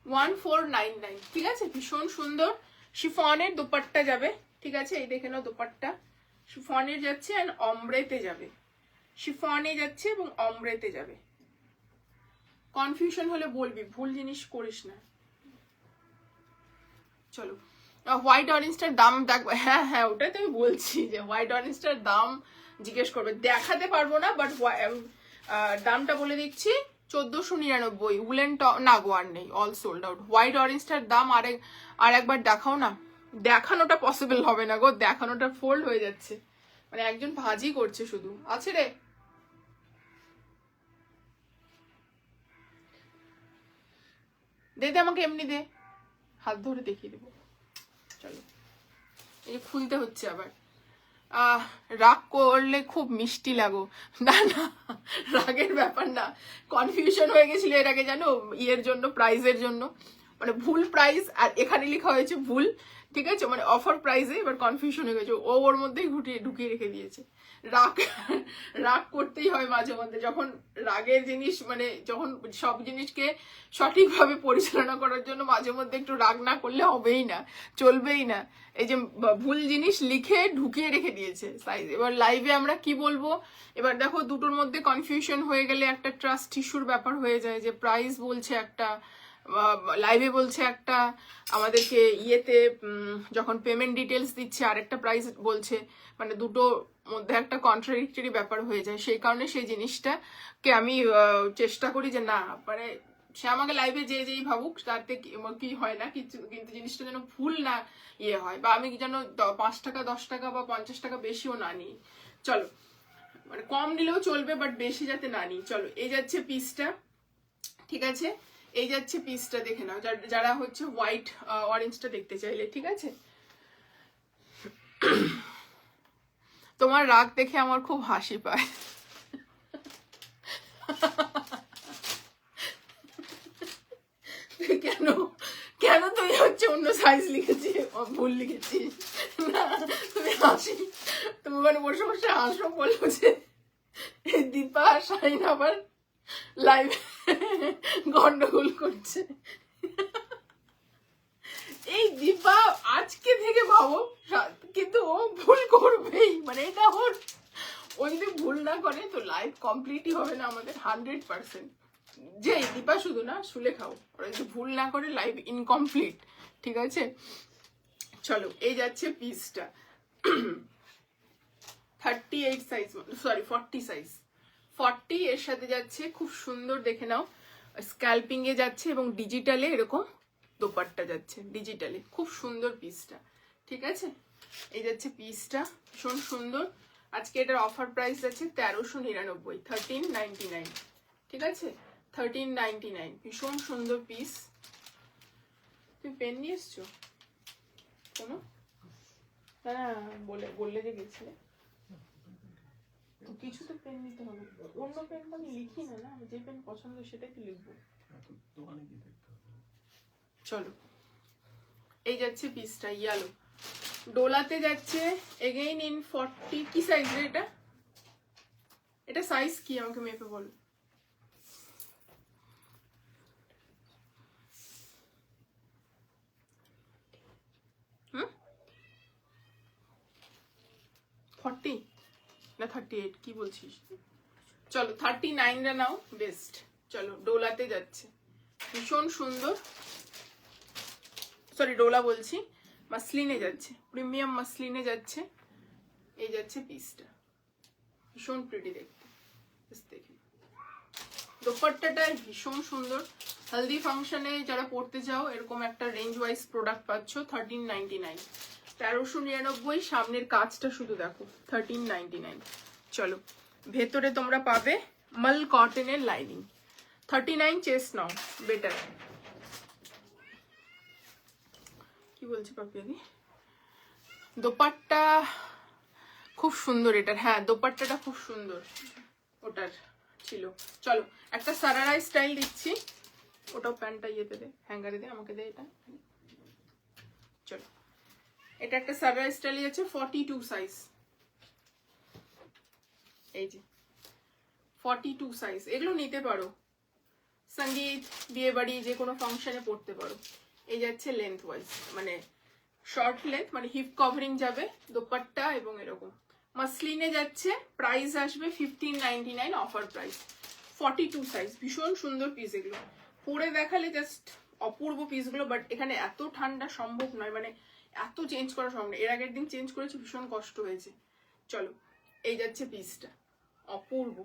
1499, ঠিক আছে, ভীষণ সুন্দর শিফনের দোপাট্টা যাবে, ঠিক আছে, এই দেখে নাও দোপাট্টা শিফনের যাচ্ছে এন্ড অমব্রেতে যাবে, শিফনে যাচ্ছে এবং অমব্রেতে যাবে। কনফিউশন হলে বলবি, ভুল জিনিস করিস না। চলো, হোয়াইট অরেঞ্জটার দাম দেখবো, হ্যাঁ হ্যাঁ ওটাই তো আমি বলছি যে হোয়াইট অরেঞ্জটার দাম জিজ্ঞেস করবে, দেখাতে পারবো না বাট দামটা বলে দিচ্ছি 1499। উলেন না গো আর নেই, অল সোল্ড আউট। হোয়াইট অরেঞ্জটার দাম আর একবার দেখাও না, দেখানোটা পসিবল হবে না গো, দেখানোটা ফোল্ড হয়ে যাচ্ছে, মানে একজন ভাজি করছে শুধু। আছে রে, দে দে আমাকে, এমনি দে, হাত ধরে দেখিয়ে দেবো। চলো, এই খুলতে হচ্ছে আবার। রাগ করলে খুব মিষ্টি লাগো, না না রাগের ব্যাপার না, কনফিউশন হয়ে গেছিল এর আগে জানো, ইয়ের জন্য, প্রাইজের জন্য, মানে ভুল প্রাইস আর এখানে লেখা হয়েছে ভুল, ঠিক আছে, মানে অফার প্রাইসে এবার কনফিউশন হয়ে গেছে, ও ওর মধ্যেই ঢুকিয়ে রেখে দিয়েছে। রাগ রাগ করতেই হয় মাঝে মধ্যে, যখন রাগের জিনিস, মানে যখন সব জিনিসকে সঠিকভাবে পরিচালনা করার জন্য মাঝে মধ্যে একটু রাগ না করলে হবেই না, চলবেই না। এই যে ভুল জিনিস লিখে ঢুকিয়ে রেখে দিয়েছে সাইজ। এবার লাইভে আমরা কি বলবো, এবার দেখো দুটোর মধ্যে কনফিউশন হয়ে গেলে একটা ট্রাস্ট ইস্যুর ব্যাপার হয়ে যায়, যে প্রাইস বলছে একটা, লাইভে বলছে একটা, আমাদেরকে ইয়েতে যখন পেমেন্ট ডিটেলস দিচ্ছে আরেকটা প্রাইস বলছে, মানে দুটো মধ্যে একটা কন্ট্রাডিক্টরি ব্যাপার হয়ে যায়। সেই কারণে সেই জিনিসটাকে আমি চেষ্টা করি যে না, মানে সে আমাকে লাইভে যেই ভাবুক তাতে কি হয় না, কিন্তু জিনিসটা যেন ভুল না ইয়ে হয়, বা আমি যেন 5 টাকা 10 টাকা বা 50 টাকা বেশিও না নিই। চলো, মানে কম নিলেও চলবে বাট বেশি যাতে না নিই। চলো, এই যাচ্ছে পিসটা, ঠিক আছে, এই যাচ্ছে পিসটা, দেখে নাও যারা হচ্ছে হোয়াইট অরেঞ্জটা দেখতে চাইলে, ঠিক আছে। তোমার রাগ দেখে আমার খুব হাসি পায়। কেন কেন তুই হচ্ছে অন্য সাইজ লিখেছি, ভুল লিখেছি না, তুমি হাসি, তুমি মানে বসে বসে হাসো, বললো যে দীপা শাইন আবার লাইভ গন্ডগোল করছে। এই দীপা আজকে থেকে ভাবো, কিন্তু ও ভুল করবেই, মানে এটা ও যদি ভুল না করে তো লাইভ কমপ্লিটই হবে না আমাদের 100%। যে দীপা শুধু না, সুলেখাও, ওরা যদি ভুল না করে লাইভ ইনকমপ্লিট, ঠিক আছে। চলো, এই যাচ্ছে পিসটা 38 সাইজ, সরি 40 সাইজ, 40 এর সাথে যাচ্ছে খুব সুন্দর, দেখে নাও, স্ক্যাল্পিং এ যাচ্ছে এবং ডিজিটালে এরকম দোপাট্টা যাচ্ছে, ডিজিটালে খুব সুন্দর পিসটা, ঠিক আছে। এই যাচ্ছে পিসটা, ভীষণ সুন্দর। আজকে এটার অফার প্রাইস আছে 1399, 1399, ঠিক আছে, 1399, ভীষণ সুন্দর পিস। তুমি পেন নিয়ে এসছো কোনো? না বললে যে গেছিলে, কিছু তো পেন নিতে হবে, অন্য পেন তো আমি লিখি না, না যে পেন পছন্দ সেটাই তো লিখবো। চলো, এই যাচ্ছে পিসটা ইয়েলো, ডোলাতে যাচ্ছে এগেইন ইন 40। কি সাইজ রে এটা? এটা সাইজ কি আমাকে মেপে বলো। হুম, 40 না 38, কি বলছিস? চলো 39 নাও, বেস্ট। চলো, ডোলাতে যাচ্ছে, ভীষণ সুন্দর, সরি ডোলা বলছি, মাসলিনে যাচ্ছে, প্রিমিয়াম মাসলিনে যাচ্ছে। এই যাচ্ছে পিসটা, ভীষণ প্রিটি দেখতে, দেখে দোপাট্টাটা ভীষণ সুন্দর। হলদি ফাংশনে যারা পড়তে চাও এরকম একটা রেঞ্জ ওয়াইজ প্রোডাক্ট পাচ্ছ 1399, 1399। সামনের কাজটা শুধু দেখো, 1399। চলো, ভেতরে তোমরা পাবে মাল কটনের লাইনিং, 39 চেস নাও বেটার। কি বলছি পাপিয়াদি, দোপাট্টা খুব সুন্দর এটার, হ্যাঁ দোপাট্টাটা খুব সুন্দর ওটার ছিল। চলো, একটা সারারাই স্টাইল দিচ্ছি, ওটাও প্যান্টটা ইয়েতে দে, হ্যাঙ্গারে দে, আমাকে দে এটা। চলো, এটা একটা সারারাই স্টাইল আছে, 42 সাইজ, এই যে 42 সাইজ, এগুলো নিতে পারো, সঙ্গীত, বিয়ে বাড়ি, যে কোনো ফাংশনে পড়তে পারো। এই যাচ্ছে লেন্থ ওয়াইজ, মানে শর্ট লেন্থ, মানে হিপ কভারিং যাবে, দোপাট্টা এবং এরকম মাসলিনে যাচ্ছে। প্রাইস আসবে 1599, অফার প্রাইস। 42 সাইজ, ভীষণ সুন্দর পিস এগুলো। পরে দেখালে জাস্ট অপূর্ব পিসগুলো, বাট এখানে এত ঠান্ডা সম্ভব নয়, মানে এত চেঞ্জ করা সম্ভব নয়। এর আগের দিন চেঞ্জ করেছি, ভীষণ কষ্ট হয়েছে। চলো, এই যাচ্ছে পিসটা, অপূর্ব।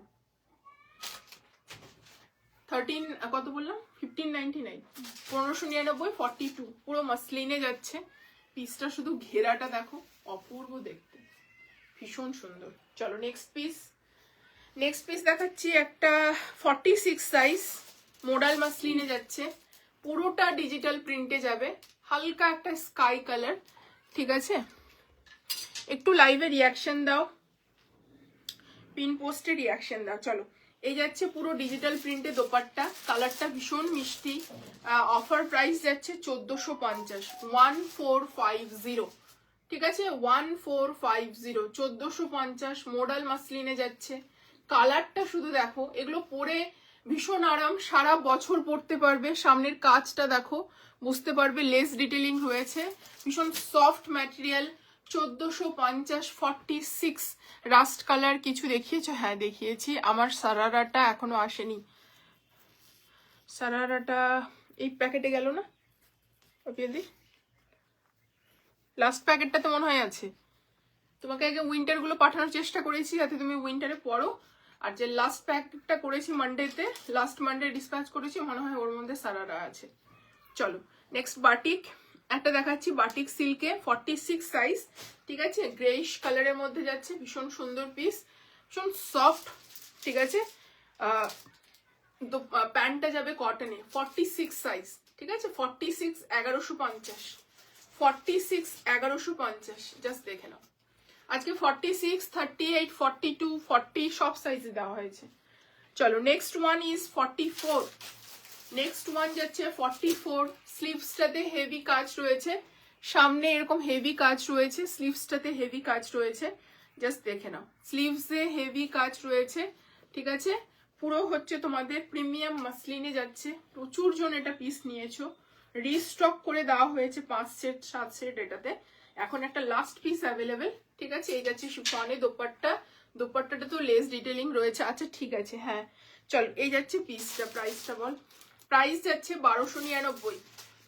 13 কত বললাম, 1599, 1599, 42, পুরো মাসলিনে যাচ্ছে। পিসটা শুধু ঘেরাটা দেখো, অপূর্ব দেখতে, ভীষণ সুন্দর। চলো নেক্সট পিস দেখাচ্ছি, একটা 46 সাইজ মোডাল মাসলিনে যাচ্ছে। পুরোটা ডিজিটাল প্রিন্টে যাবে, হালকা একটা স্কাই কালার। ঠিক আছে, একটু লাইভে রিয়াকশন দাও, পিন পোস্টে রিয়াকশন দাও। চলো, এই যাচ্ছে পুরো ডিজিটাল প্রিন্টে দোপাট্টা, কালারটা ভীষণ মিষ্টি। অফার প্রাইস যাচ্ছে 1450, 1450। ঠিক আছে, 1450, 1450 মোডাল মাসলিনে যাচ্ছে। কালারটা শুধু দেখো, এগুলো পরে ভীষণ আরাম, সারা বছর পরতে পারবে। সামনের কাজটা দেখো, বুঝতে পারবে লেস ডিটেলিং হয়েছে, ভীষণ সফট ম্যাটেরিয়াল। 1450, 46 রাস্ট কালার কিছু দেখিয়েছো? হ্যাঁ দেখিয়েছি। আমার সারারাটা এখনো আসেনি, সারারাটা এই প্যাকেটে গেল না, লাস্ট প্যাকেটটাতে মনে হয় আছে। তোমাকে আগে উইন্টার গুলো পাঠানোর চেষ্টা করেছি যাতে তুমি উইন্টারে পড়ো, আর যে লাস্ট প্যাকেটটা করেছি মানডেতে, লাস্ট মানডে ডিসপ্যাচ করেছি, মনে হয় ওর মধ্যে সারারা আছে। চলো নেক্সট বাটিক একটা দেখাচ্ছি, বাটিক সিল্কে 46 সাইজ। ঠিক আছে, গ্রেইশ কালারের মধ্যে যাচ্ছে, ভীষণ সুন্দর পিস, ভীষণ সফট। ঠিক আছে, প্যান্টটা যাবে কটনে। 46 সাইজ, ঠিক আছে, 46, 1150, 46, 1150, জাস্ট দেখে নাও। আজকে 46, 38, 42, 40 সব সাইজে দেওয়া হয়েছে। চলো next one is 44। Next one যাচ্ছে 44। স্লিভসটাতে হেভি কাজ রয়েছে, সামনে এরকম হেভি কাজ রয়েছে, স্লিভসটাতে হেভি কাজ রয়েছে, জাস্ট দেখে নাও। স্লিভসে হেভি কাজ রয়েছে। ঠিক আছে, পুরো হচ্ছে তোমাদের প্রিমিয়াম মাসলিনে যাচ্ছে। প্রচুর জন এটা পিস নিয়েছো, রিস্টক করে দেওয়া হয়েছে 5 সেট 7 সেট এটাতে। এখন একটা লাস্ট পিস অ্যাভেলেবেল। ঠিক আছে, এই যাচ্ছে শিফনে দোপাট্টা, দোপাট্টাটা তো লেস ডিটেলিং রয়েছে। আচ্ছা ঠিক আছে, হ্যাঁ চলো, এই যাচ্ছে পিসটা। প্রাইসটা বল। প্রাইস যাচ্ছে 1299,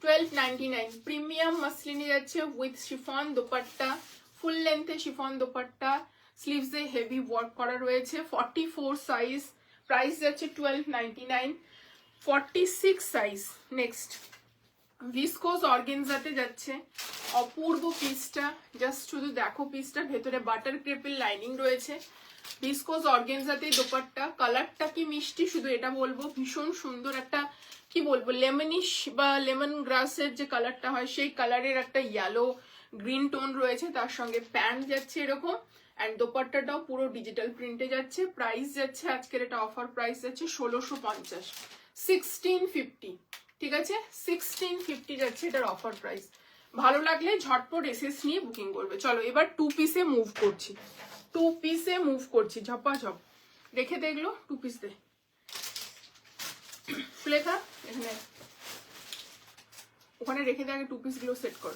1299। প্রিমিয়াম মাসলিনে যাচ্ছে উইথ শিফন দোপাট্টা, ফুল লেন্থে শিফন দোপাট্টা, স্লিভসে হেভি ওয়ার্ক করা রয়েছে। 44 সাইজ, প্রাইস যাচ্ছে 1299। 46 সাইজ নেক্সট ভিসকোস অর্গেনজাতে যাচ্ছে, অপূর্ব পিসটা, জাস্ট শুধু দেখো পিসটা, ভেতরে বাটার ক্রেপের লাইনিং রয়েছে। ভিসকোস অর্গেনজাতে দোপাট্টা, কালারটা কি মিষ্টি শুধু এটা বলবো, ভীষণ সুন্দর একটা কি বলবো লেমনিশ বা লেমন গ্রাসের যে কালারটা হয় সেই কালারের একটা ইয়েলো গ্রিন টোন রয়েছে। তার সঙ্গে প্যান্ট যাচ্ছে এরকম, অ্যান্ড দোপাট্টাটাও পুরো ডিজিটাল প্রিন্টে যাচ্ছে। প্রাইস যাচ্ছে আজকের এটা অফার প্রাইস যাচ্ছে 1650, 1650। ঠিক আছে, 1650 যাচ্ছে এটার অফার প্রাইস। ভালো লাগলে ঝটপট এসএস নিয়ে বুকিং করবে। চলো এবার 2 পিসে মুভ করছি, 2 পিসে মুভ করছি, ঝপাঝপ। রেখে দেখলো 2 পিস দে সুলেখা, এখানে ওখানে রেখে দে, আগে 2 পিস গুলো সেট কর।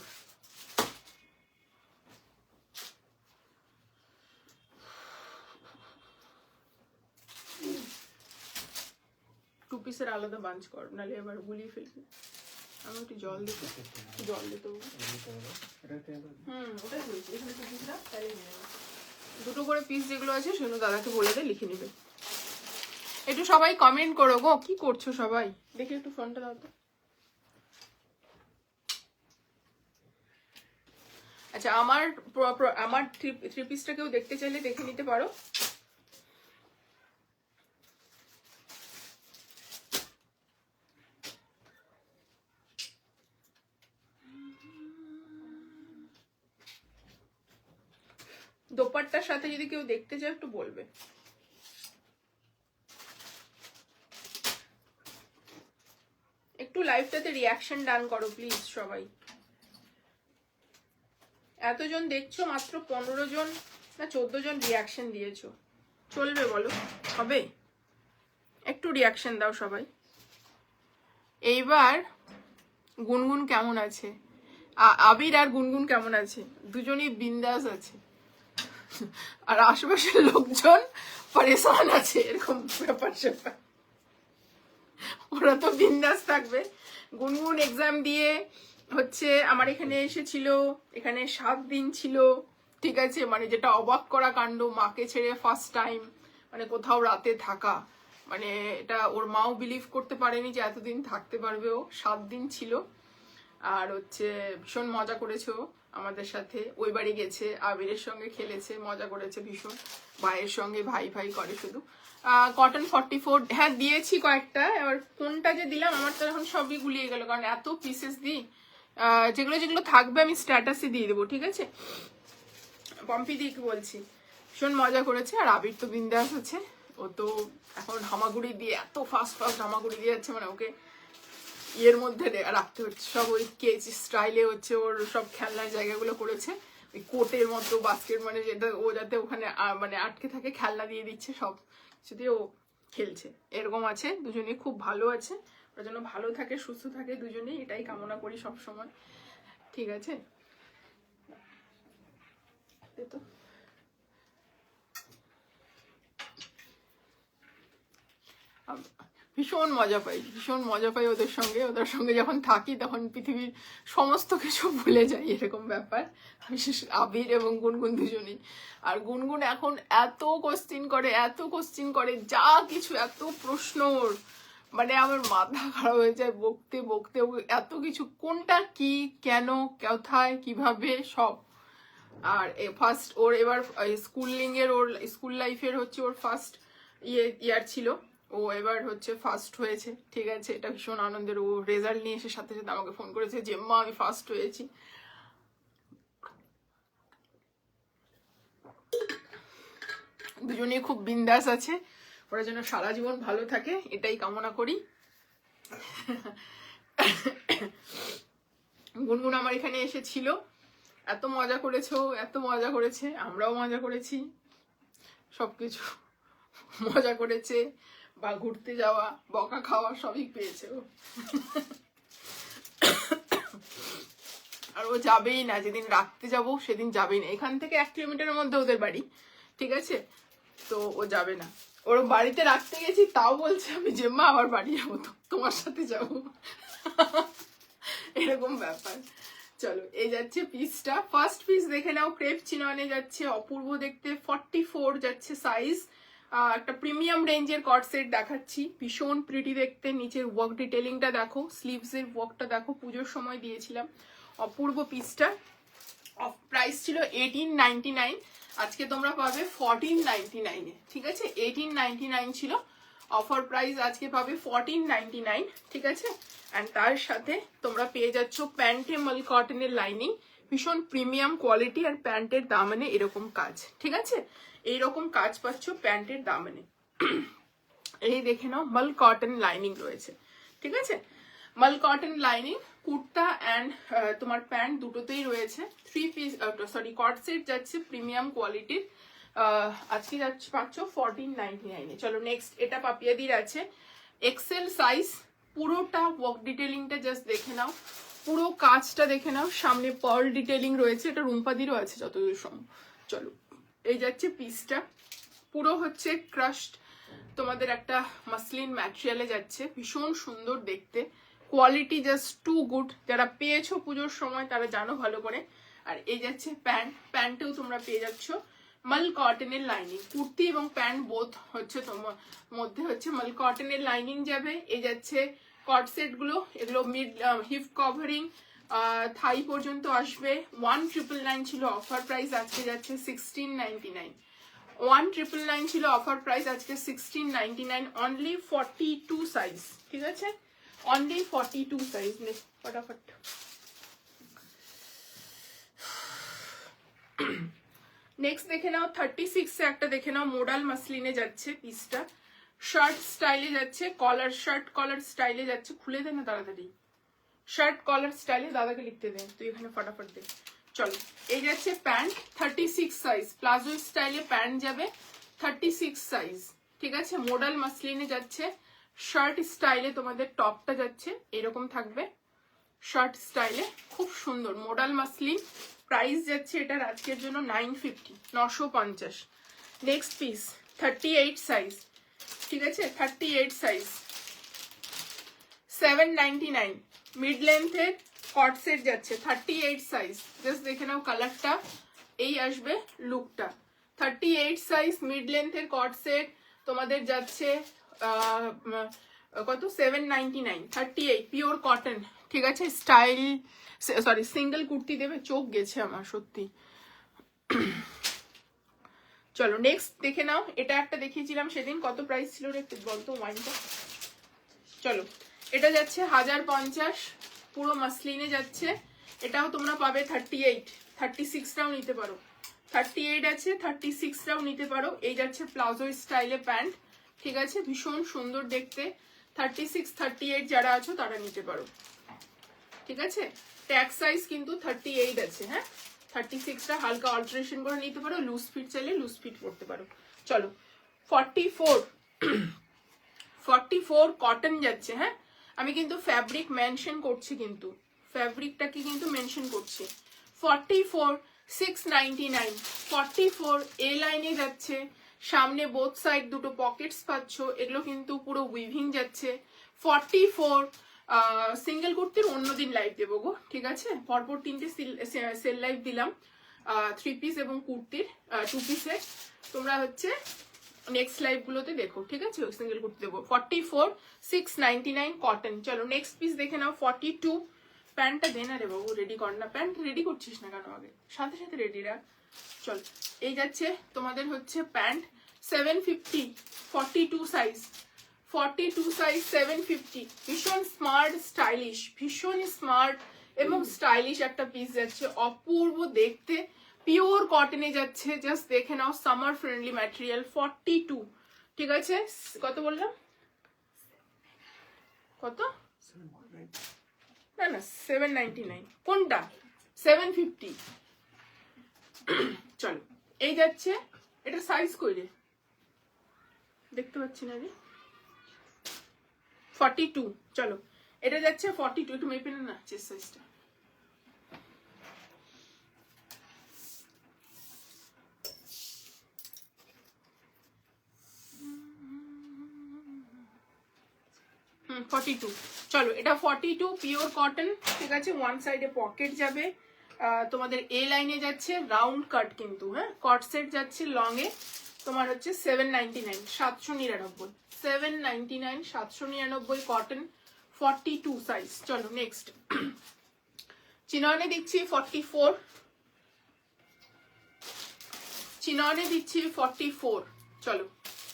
টু পিসের আলাদা বাঞ্চ কর, নাহলে এবার গুলিয়ে ফেলবি। আমি একটু জল দিতে, জল দিতে ওটাই বলছি, এখানে 2 পিস না, তাই দুটো করে পিস যেগুলো আছে সেগুলো দাদাকে বলে দে, লিখে নিবে। একটু সবাই কমেন্ট করো গো, কি করছো সবাই, দেখি একটু ফোনটা দাও তো। আচ্ছা, আমার থ্রি পিসটা কেউ দেখতে চাইলে দেখে নিতে পারো। দোপাট্টার সাথে যদি কেউ দেখতে চায় একটু বলবে। একটু লাইভটাতে রিয়াকশন ডান করো প্লিজ সবাই। এতজন দেখছো, মাত্র 15 জন না 14 জন রিয়াকশন দিয়েছো, চলবে বলো? হবে? একটু রিয়াকশন দাও সবাই। এইবার গুনগুন কেমন আছে, আবির আর গুনগুন কেমন আছে? দুজনই বিন্দাস আছে, আর আশেপাশের লোকজন পরেশান আছে, এরকম ব্যাপার স্যাপার। ওরা তো বিন্দাস থাকবে। গুনগুন এক্সাম দিয়ে হচ্ছে আমার এখানে এসেছিল, এখানে 7 দিন ছিল, ঠিক আছে, মানে যেটা অবাক করা কাণ্ড, মাকে ছেড়ে ফার্স্ট টাইম মানে কোথাও রাতে থাকা, মানে এটা ওর মাও বিলিভ করতে পারেনি যে এতদিন থাকতে পারবে। ও 7 দিন ছিল, আর হচ্ছে ভীষণ মজা করেছে ও আমাদের সাথে। ওই বাড়ি গেছে, আবিরের সঙ্গে খেলেছে, মজা করেছে ভীষণ, ভাইয়ের সঙ্গে ভাই ভাই করে শুধু। কটন 44 হ্যাঁ দিয়েছি কয়েকটা, এবার কোনটা যে দিলাম আমার তো এখন সবই গুলিয়ে গেল, কারণ এত পিসেস দিই। যেগুলো যেগুলো থাকবে আমি স্ট্যাটাসে দিয়ে দেবো, ঠিক আছে। পম্পি দিকে বলছি, ভীষণ মজা করেছে। আর আবির তো বিন্দাস আছে, ও তো এখন হামাগুড়ি দিয়ে এত ফাস্ট ফাস্ট হামাগুড়ি দিয়ে যাচ্ছে, মানে ওকে ইয়ের মধ্যে রাখতে হচ্ছে, সব ওই কেজ স্টাইলে হচ্ছে ওর সব খেলনার জায়গাগুলো করেছে, ওই কোটের মতো বাস্কেট, মানে যেটা ও যাতে ওখানে মানে আটকে থাকে, খেলনা দিয়ে দিচ্ছে সব কিছুতে ও খেলছে, এরকম আছে। দুজনেই খুব ভালো আছে, ওর জন্য ভালো থাকে, সুস্থ থাকে দুজনেই, এটাই কামনা করি সব সময়, ঠিক আছে। তো ভীষণ মজা পাই, ভীষণ মজা পাই ওদের সঙ্গে যখন থাকি তখন পৃথিবীর সমস্ত কিছু ভুলে যাই, এরকম ব্যাপার। বিশেষ আবির এবং গুনগুন দুজনেই। আর গুনগুন এখন এত কোশ্চিন করে যা কিছু, এত প্রশ্ন ওর, মানে আমার মাথা খারাপ হয়ে যায় বকতে বকতে, এত কিছু, কোনটা কি, কেন, কোথায়, কিভাবে, সব। আর ফার্স্ট ওর এবার ওর স্কুল লাইফের হচ্ছে ওর ফার্স্ট ইয়ার ছিল, ও এবার হচ্ছে ফার্স্ট হয়েছে, ঠিক আছে, এটা ভীষণ আনন্দের। ও রেজাল্ট নিয়ে এসে সাথে সাথে আমাকে ফোন করেছে যে মা আমি ফার্স্ট হয়েছি। দুজনেই খুব বিন্দাস আছে, ওরা যেন সারা জীবন ভালো থাকে এটাই কামনা করি। গুনগুন আমার এখানে এসেছিল, এত মজা করেছো, এত মজা করেছে, আমরাও মজা করেছি, সবকিছু মজা করেছে, বা ঘুরতে যাওয়া, বকা খাওয়া, সবই পেয়েছে ও। আর ও যাবেই না, যেদিন রাখতে যাবো সেদিন যাবেই না। এখান থেকে 1 কিলোমিটারের মধ্যে ওদের বাড়ি, ঠিক আছে, তো ও যাবে না। ওর বাড়িতে রাখতে গেছি, তাও বলছে আমি জেম্মা আবার বাড়ি যাবো, তো তোমার সাথে যাবো, এরকম ব্যাপার। চলো এই যাচ্ছে পিসটা, ফার্স্ট পিস দেখে নাও, ক্রেপ চিননে যাচ্ছে, অপূর্ব দেখতে, 44 যাচ্ছে সাইজ, একটা প্রিমিয়াম রেঞ্জের কট সেট দেখাচ্ছি, ভীষণ প্রিটি দেখতে। নিচের ওয়ার্ক ডিটেলিংটা দেখো, স্লিভস এর ওয়ার্কটা দেখো, পুজোর সময় দিয়েছিলাম, অপূর্ব পিসটা। অফ প্রাইস ছিল 1899, আজকে তোমরা পাবে 1499 এ, ঠিক আছে। 1899 ছিল অফার প্রাইস, আজকে পাবে 1499, ঠিক আছে। অ্যান্ড তার সাথে তোমরা পেয়ে যাচ্ছ প্যান্টে মাল কটনের লাইনিং, ভীষণ প্রিমিয়াম কোয়ালিটি, আর প্যান্টের দামানে এরকম কাজ, ঠিক আছে, এইরকম কাজ পাচ্ছ প্যান্টের দামানে। এই দেখে নাও, মাল কটন লাইনিং রয়েছে, ঠিক আছে, মাল কটন লাইনিং, কুর্তা অ্যান্ড তোমার প্যান্ট দুটোতেই রয়েছে। 3 পিস কট সেট যাচ্ছে প্রিমিয়াম কোয়ালিটির, আজকে যাচ্ছে পাচ্ছ 1499 এ। চলো নেক্সট, এটা পাপিয়াদির আছে, এক্সেল সাইজ, পুরোটা ওয়ার্ক ডিটেলিংটা জাস্ট দেখে নাও, পুরো কাজটা দেখে নাও, সামনে পার্ল ডিটেলিং রয়েছে, এটা রুম্পাদিরও আছে যতদূর সম্ভব। চলো এই যাচ্ছে পিসটা, পুরো হচ্ছে ক্রাশড তোমাদের একটা মাসলিন ম্যাটেরিয়ালে যাচ্ছে, ভীষণ সুন্দর দেখতে, কোয়ালিটি জাস্ট টু গুড, যারা পেয়েছো পুজোর সময় তারা জানো ভালো করে। আর এই যাচ্ছে প্যান্ট, প্যান্টেও তোমরা পেয়ে যাচ্ছ মাল কটনের লাইনিং, কুর্তি এবং প্যান্ট বোথ হচ্ছে তোমার মধ্যে হচ্ছে মাল কটনের লাইনিং যাবে। এই যাচ্ছে কট সেট গুলো, এগুলো মিড হিপ কভারিং, থাই পর্যন্ত আসবে। 1999 ছিল অফার প্রাইস, আজকে যাচ্ছে 1699। 1999 ছিল অফার প্রাইস, আজকে 1699, অনলি 42 সাইজ, ঠিক আছে, অনলি 42 সাইজ। ফটাফট নেক্সট দেখে নাও, 36 এ একটা দেখে নাও, মোডাল মাসলিনে যাচ্ছে পিসটা, শার্ট স্টাইলে যাচ্ছে, কলার শার্ট কলার স্টাইলে যাচ্ছে, খুলে দে না তাড়াতাড়ি, শার্ট কলার স্টাইলে, দাদাকে লিখতে দে তুই এখানে, ফটাফট দে। চলো এই যাচ্ছে প্যান্ট, 36 সাইজ, প্লাজো স্টাইলে প্যান্ট যাবে, 36 সাইজ, ঠিক আছে, মোডাল মাসলিনে যাচ্ছে, শার্ট স্টাইলে তোমাদের টপটা যাচ্ছে এরকম থাকবে, শার্ট স্টাইলে খুব সুন্দর মোডাল মাসলিন। প্রাইস যাচ্ছে এটার আজকের জন্য 950, 950। নেক্সট পিস 38 সাইজ, ঠিক আছে, 38 সাইজ, 799। মিড লেন্থের কট সেট যাচ্ছে, 38 সাইজ। জাস্ট দেখে নাও কালারটা, এই আসবে লুকটা। 38 সাইজ মিড লেন্থের কট সেট তোমাদের যাচ্ছে কত, 799, 38 পিওর কটন, ঠিক আছে। স্টাইল সরি সিঙ্গেল কুর্তি দেবে, চোখ গেছে আমার সত্যি। চলো নেক্সট দেখে নাও, এটা একটা দেখিয়েছিলাম সেদিন, কত প্রাইস ছিল রে বলতো ওয়াইনটা। চলো এটা যাচ্ছে 1050, পুরো মাসলিনে যাচ্ছে। এটাও তোমরা পাবে 38, 36টাও নিতে পারো, 38 আছে, 36টাও নিতে পারো। এই যাচ্ছে প্লাজো স্টাইলে প্যান্ট, ঠিক আছে, ভীষণ সুন্দর দেখতে। 36, 38 যারা আছো তারা নিতে পারো, ঠিক আছে। ট্যাগ সাইজ কিন্তু 38 আছে, হ্যাঁ। 36টা হালকা অল্টারেশন করে নিতে পারো, লুজ ফিট চাইলে লুজ ফিট করতে পারো। চলো 44 কটন যাচ্ছে, হ্যাঁ। আমি কিন্তু ফ্যাব্রিক মেনশন করছি, কিন্তু ফ্যাব্রিকটাকে কিন্তু মেনশন করছি। 44, 699, 44 এ লাইনে যাচ্ছে। সামনে বোথ সাইড দুটো পকেটস পাচ্ছ, এগুলো কিন্তু পুরো উইভিং যাচ্ছে। 44 সিঙ্গেল কুর্তির অন্যদিন লাইভ দেবো গো, ঠিক আছে। পরপর 3টে সেল লাইভ দিলাম, 3 পিস এবং কুর্তির 2 পিসের। তোমরা হচ্ছে নেক্সট লাইভ গুলোতে দেখো, ঠিক আছে। সিঙ্গেল কুর্তি দেবো। 44, 699 কটন। চলো নেক্সট পিস দেখে নাও। 42 প্যান্টটা দে না রে বাবু, রেডি কর না। প্যান্ট রেডি করছিস না কেন, আগে সাথে সাথে রেডি রাখ। চল এই যাচ্ছে তোমাদের হচ্ছে প্যান্ট 750, 42 সাইজ, 42 সাইজ 750। ভীষণ স্মার্ট স্টাইলিশ, ভীষণ স্মার্ট এবং স্টাইলিশ একটা পিস যাচ্ছে, অপূর্ব দেখতে। পিওর কটনে যাচ্ছে, জাস্ট দেখে নাও, সামার ফ্রেন্ডলি ম্যাটেরিয়াল। 42, ঠিক আছে। কত বললাম, কত? না না 799, কোনটা? 750। চলো এই যাচ্ছে, এটা সাইজ কই রে, দেখতে পাচ্ছি না রে। 42, চলো এটা যাচ্ছে 42। একটু মেপে না চেস্ট সাইজটা। হুম 42। চলো এটা 42 পিওর কটন, ঠিক আছে। ওয়ান সাইডে পকেট যাবে, তোমাদের এ লাইনে যাচ্ছে, রাউন্ড কাট কিন্তু, হ্যাঁ। কট সেট যাচ্ছে লং এ, তোমার হচ্ছে 799, 799, 799, 799 কটন, 42 সাইজ। চলো নেক্সট চিননে দিচ্ছি 44, চিননে দিচ্ছি 44। চলো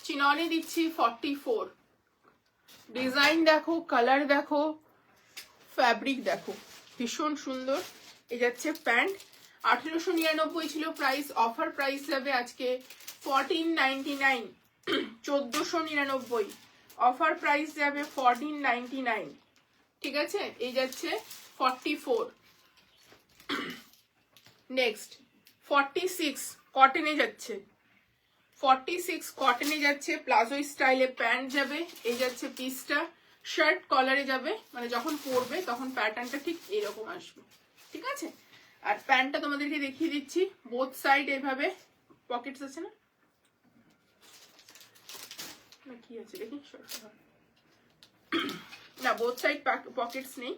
চিননে দিচ্ছি 44। ডিজাইন দেখো, কালার দেখো, ফ্যাব্রিক দেখো, ভীষণ সুন্দর। এই যাচ্ছে প্যান্ট, 1899 ছিল প্রাইস, অফার প্রাইস যাবে আজকে 1499, 1499, অফার প্রাইস যাবে 1499, ঠিক আছে। এই যাচ্ছে 44। নেক্সট 46 কটনে যাচ্ছে, 46 কটনে যাচ্ছে, প্লাজো স্টাইলে প্যান্ট যাবে। এই যাচ্ছে পিসটা, শার্ট কলারে যাবে, মানে যখন পরবে তখন প্যাটার্নটা ঠিক এরকম আসবে, ঠিক আছে। আর প্যান্টটা তোমাদেরকে দেখিয়ে দিচ্ছি, বোথ সাইড এইভাবে পকেটস আছে না, কি আছে দেখি, না বোথ সাইড পকেটস নেই।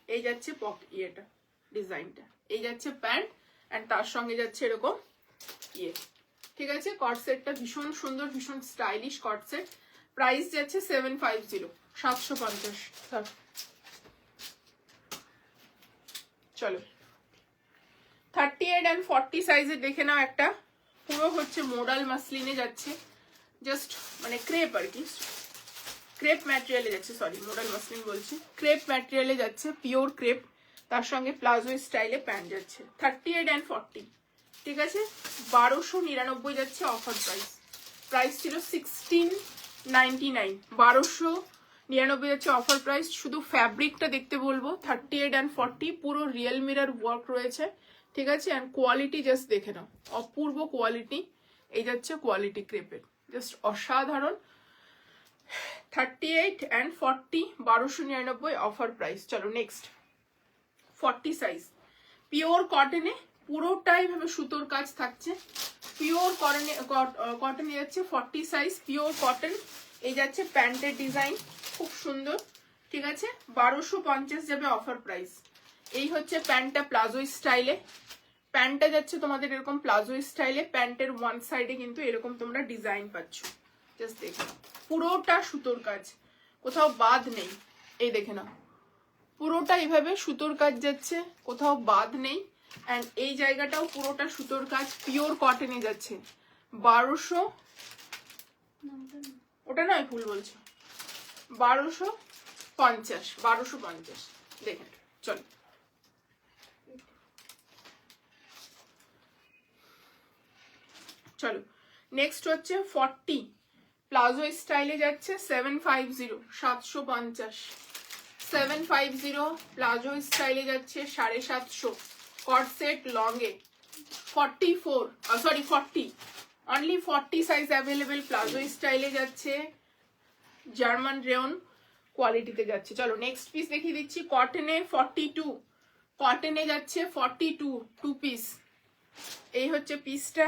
এই যাচ্ছে ইয়েটা, ডিজাইনটা। এই যাচ্ছে প্যান্ট, এন্ড তার সঙ্গে যাচ্ছে এরকম ইয়ে, ঠিক আছে। কট সেটটা ভীষণ সুন্দর, ভীষণ স্টাইলিশ কট সেট। প্রাইস যাচ্ছে 750, 750। চলো 38 and 40 সাইজের দেখে নাও একটা, পুরো হচ্ছে মোডাল মাসলিনে যাচ্ছে, জাস্ট মানে ক্রেপ আর কি, ক্রেপ ম্যাটেরিয়ালে যাচ্ছে, সরি মোডাল মাসলিন বলছি, ক্রেপ ম্যাটেরিয়ালে যাচ্ছে, পিওর ক্রেপ। তার সঙ্গে প্লাজো স্টাইলে প্যান্ট যাচ্ছে। 38 and 40, ঠিক আছে। 1299 যাচ্ছে অফার প্রাইস, প্রাইস ছিল 1699, 1299 যাচ্ছে অফার প্রাইস। শুধু ফ্যাব্রিকটা দেখতে বলবো, 38 and 40 পুরো রিয়েল মিরর ওয়ার্ক রয়েছে, ঠিক আছে। অ্যান্ড কোয়ালিটি জাস্ট দেখে নাও, অপূর্ব কোয়ালিটি। এই যাচ্ছে কোয়ালিটি ক্রেপের, জাস্ট অসাধারণ। 38 and 40 1299 অফার প্রাইস। চলো নেক্সট 40 সাইজ পিওর কটনে, পুরোটাই ভাবে সুতোর কাজ থাকছে, পিওর কটনে যাচ্ছে 40 সাইজ পিওর কটন। এই যাচ্ছে প্যান্টের ডিজাইন খুব সুন্দর, ঠিক আছে 1250 যাবে অফার প্রাইস। এই হচ্ছে প্যান্টটা প্লাজো স্টাইলে, প্যান্টটা যাচ্ছে তোমাদের এরকম প্লাজো স্টাইলে, প্যান্টের ওয়ান সাইডে কিন্তু এরকম তোমরা ডিজাইন পাচ্ছ, জাস্ট দেখো পুরোটা সুতোর কাজ, কোথাও বাদ নেই। এই দেখে নাও পুরোটা এইভাবে সুতোর কাজ যাচ্ছে, কোথাও বাদ নেই। অ্যান্ড এই জায়গাটাও পুরোটা সুতোর কাজ পিওর কটনে যাচ্ছে 1200, ওটা নয় ভুল বলছো 1250 দেখেন। চলো চলো নেক্সট হচ্ছে 40 প্লাজো স্টাইলে যাচ্ছে 750 750, 750 প্লাজো স্টাইলে যাচ্ছে 750 কট সেট লংয়ে 40 অনলি 40 সাইজ অ্যাভেলেবেল প্লাজো স্টাইলে যাচ্ছে, জার্মান রেয়ন কোয়ালিটিতে যাচ্ছে। চলো নেক্সট পিস দেখিয়ে দিচ্ছি কটনে 42, কটনে যাচ্ছে 42 টু পিস। এই হচ্ছে পিসটা,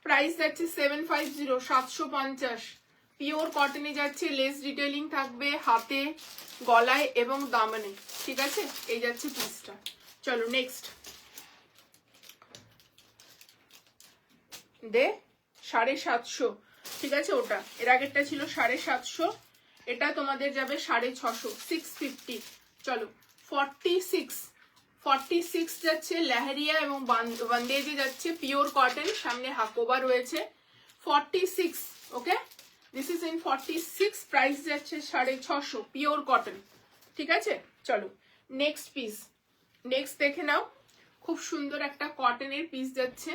প্রাইস যাচ্ছে 750 750 পিওর কটনে যাচ্ছে, লেস ডিটেইলিং থাকবে হাতে গলায় এবং দামানে, ঠিক আছে এই যাচ্ছে পিসটা। চলো নেক্সট দে 750, ঠিক আছে ওটা এর আগেরটা ছিল 750, এটা তোমাদের যাবে 650 650। চলো 46 যাচ্ছে লেহেরিয়া এবং বান্দেজে যাচ্ছে পিওর কটন, সামনে হাকোবা রয়েছে 46, okay this is in 46, price যাচ্ছে 650 পিওর কটন, ঠিক আছে। চলো নেক্সট পিস, নেক্সট দেখে নাও খুব সুন্দর একটা কটনের পিস যাচ্ছে,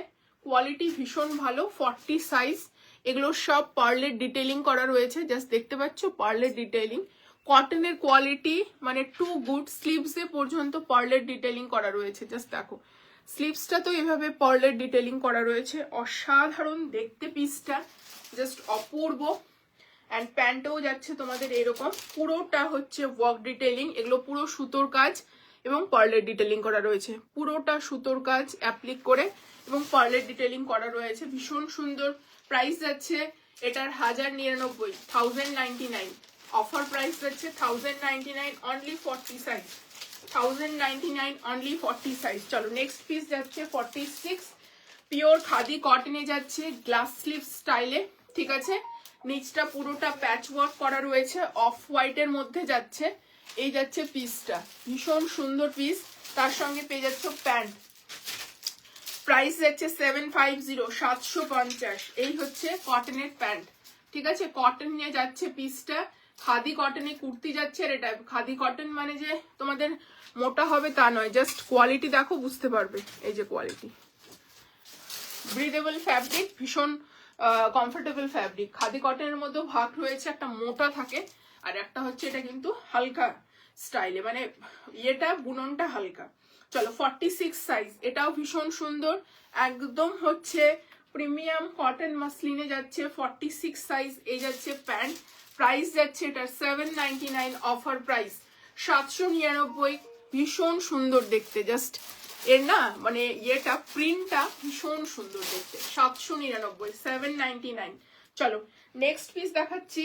কোয়ালিটি ভীষণ ভালো 40 সাইজ, এগুলো সব পার্লের ডিটেইলিং করা রয়েছে, জাস্ট দেখতে পাচ্ছ পার্লের ডিটেইলিং, কটনের কোয়ালিটি মানে টু গুড, স্লিভস এ পর্যন্ত পার্লের ডিটেইলিং করা রয়েছে, জাস্ট দেখো স্লিভসটা তো এভাবে পার্লের ডিটেইলিং করা রয়েছে, অসাধারণ দেখতে পিসটা, জাস্ট অপূর্ব। অ্যান্ড প্যান্টও যাচ্ছে তোমাদের এরকম, পুরোটা হচ্ছে ওয়ার্ক ডিটেইলিং, এগুলো পুরো সুতোর কাজ এবং পার্লের ডিটেইলিং করা রয়েছে, পুরোটা সুতোর কাজ অ্যাপ্লিক করে এবং পার্লের ডিটেইলিং করা রয়েছে, ভীষণ সুন্দর। প্রাইস যাচ্ছে এটার 1099 অফার প্রাইস যাচ্ছে 1099 অনলি 40 সাইজ, 1099 অনলি 40 সাইজ। চলো নেক্সট পিস যাচ্ছে 46 পিওর খাদি কটনে যাচ্ছে, গ্লাস স্লিভ স্টাইলে, ঠিক আছে নিচটা পুরোটা প্যাচ ওয়ার্ক করা রয়েছে, অফ হোয়াইটের মধ্যে যাচ্ছে, এই যাচ্ছে পিসটা ভীষণ সুন্দর পিস, তার সঙ্গে পেয়ে যাচ্ছে প্যান্ট, প্রাইস যাচ্ছে 750 750, এই হচ্ছে কটনের প্যান্ট, ঠিক আছে কটন নিয়ে যাচ্ছে পিসটা, খাদি কটনে কুর্তি যাচ্ছে, আর এটা খাদি কটন মানে যে তোমাদের মোটা হবে তা নয়, জাস্ট কোয়ালিটি দেখো বুঝতে পারবে, এই যে কোয়ালিটি ব্রিদেবল ফ্যাব্রিক, ভীষণ কমফোর্টেবল ফ্যাব্রিক, খাদি কটনের মধ্যেও ভাগ রয়েছে, একটা মোটা থাকে আর একটা হচ্ছে এটা কিন্তু হালকা স্টাইলে, মানে ইয়েটা বুননটা হালকা। চলো 46 সাইজ, এটাও ভীষণ সুন্দর, একদম হচ্ছে প্রিমিয়াম কটন মাসলিনে যাচ্ছে 46 সাইজ, এই যাচ্ছে প্যান্ট, প্রাইস যাচ্ছে এটার 799 অফার প্রাইস 799, ভীষণ সুন্দর দেখতে, জাস্ট এর না মানে ইয়েটা প্রিন্টটা ভীষণ সুন্দর দেখতে, 799 799। চলো নেক্সট পিস দেখাচ্ছি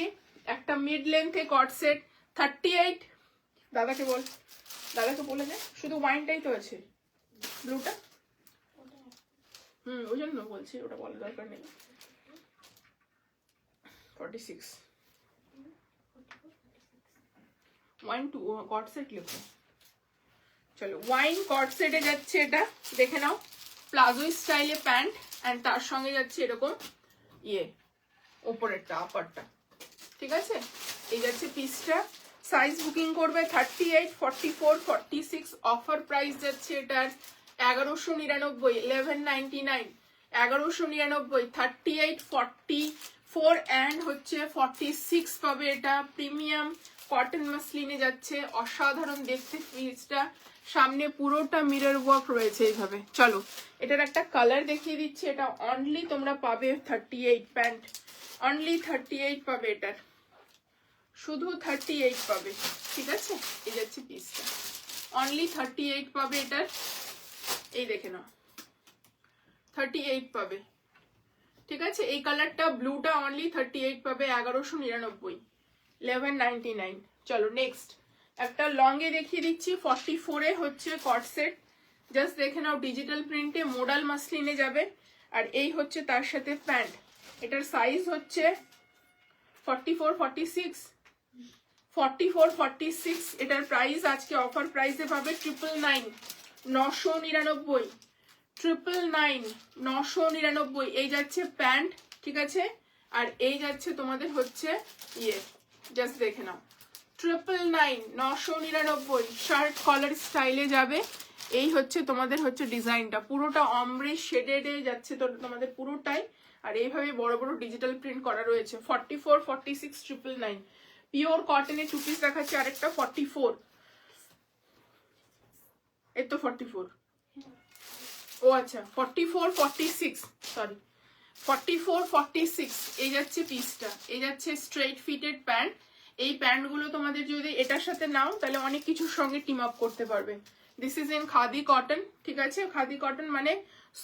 একটা মিড লেন্থে কট সেট 38, দাদাকে বলে দে, শুধু ওয়াইনটাই তো আছে ব্লুটা, ওই জন্য বলছি ওটা বলার দরকার নেই। 46 ওয়াইন টু কট সেট লিখো। চলো ওয়াইন কট সেটে যাচ্ছে, এটা দেখে নাও প্লাজো স্টাইলে প্যান্ট, অ্যান্ড তার সঙ্গে যাচ্ছে এরকম ইয়ে ওপরেরটা আপারটা, ঠিক আছে এই যাচ্ছে পিসটা। সাইজ বুকিং করবে 38 44 46, অফার প্রাইস যাচ্ছে এটার 1199 1199 1199, 38 44 অ্যান্ড হচ্ছে 46 পাবে, এটা প্রিমিয়াম কটন মাসলিনে যাচ্ছে, অসাধারণ দেখতে পিসটা, সামনে পুরোটা মিরর ওয়ার্ক রয়েছে এইভাবে। চলো এটার একটা কালার দেখিয়ে দিচ্ছি, এটা অনলি তোমরা পাবে 38 প্যান্ট, অনলি 38 পাবে, এটার শুধু 38 পাবে, ঠিক আছে? এই যাচ্ছে পিসটা, অনলি 38 পাবে এটার। এই দেখে নাও 38 পাবে, ঠিক আছে? এই কালারটা ব্লুটা অনলি 38 পাবে, 1199, 1199। চলো নেক্সট একটা লং এ দেখিয়ে দিচ্ছি, 44 এ হচ্ছে কট সেট, জাস্ট দেখে নাও ডিজিটাল প্রিন্টে, মোডাল মাসলিনে যাবে। আর এই হচ্ছে তার সাথে প্যান্ট, এটার সাইজ হচ্ছে 44, 46, 44, 46। এটার প্রাইস আজকে অফার প্রাইসে পাবে 999, 999, 999, 999। এই যাচ্ছে প্যান্ট, ঠিক আছে? আর এই যাচ্ছে তোমাদের হচ্ছে ইয়ে, জাস্ট দেখে নাও 999, 999। শার্ট কলার স্টাইলে যাবে। এই হচ্ছে তোমাদের হচ্ছে ডিজাইনটা, পুরোটা অমব্রে শেডেডে যাচ্ছে তো তোমাদের পুরোটাই। আর এইভাবে বড় বড় ডিজিটাল প্রিন্ট করা রয়েছে। 44, 46, 999। পিওর কটনের 2 পিস দেখাচ্ছে আরেকটা 44, এই তো 44, ও আচ্ছা 44, 46, সরি 44, 46। এই যাচ্ছে পিসটা, এই যাচ্ছে স্ট্রেট ফিটেড প্যান্ট। এই প্যান্টগুলো তোমাদের যদি এটার সাথে নাও তাহলে অনেক কিছুর সঙ্গে টিম আপ করতে পারবে। This is in khadi cotton, ঠিক আছে? খাদি কটন মানে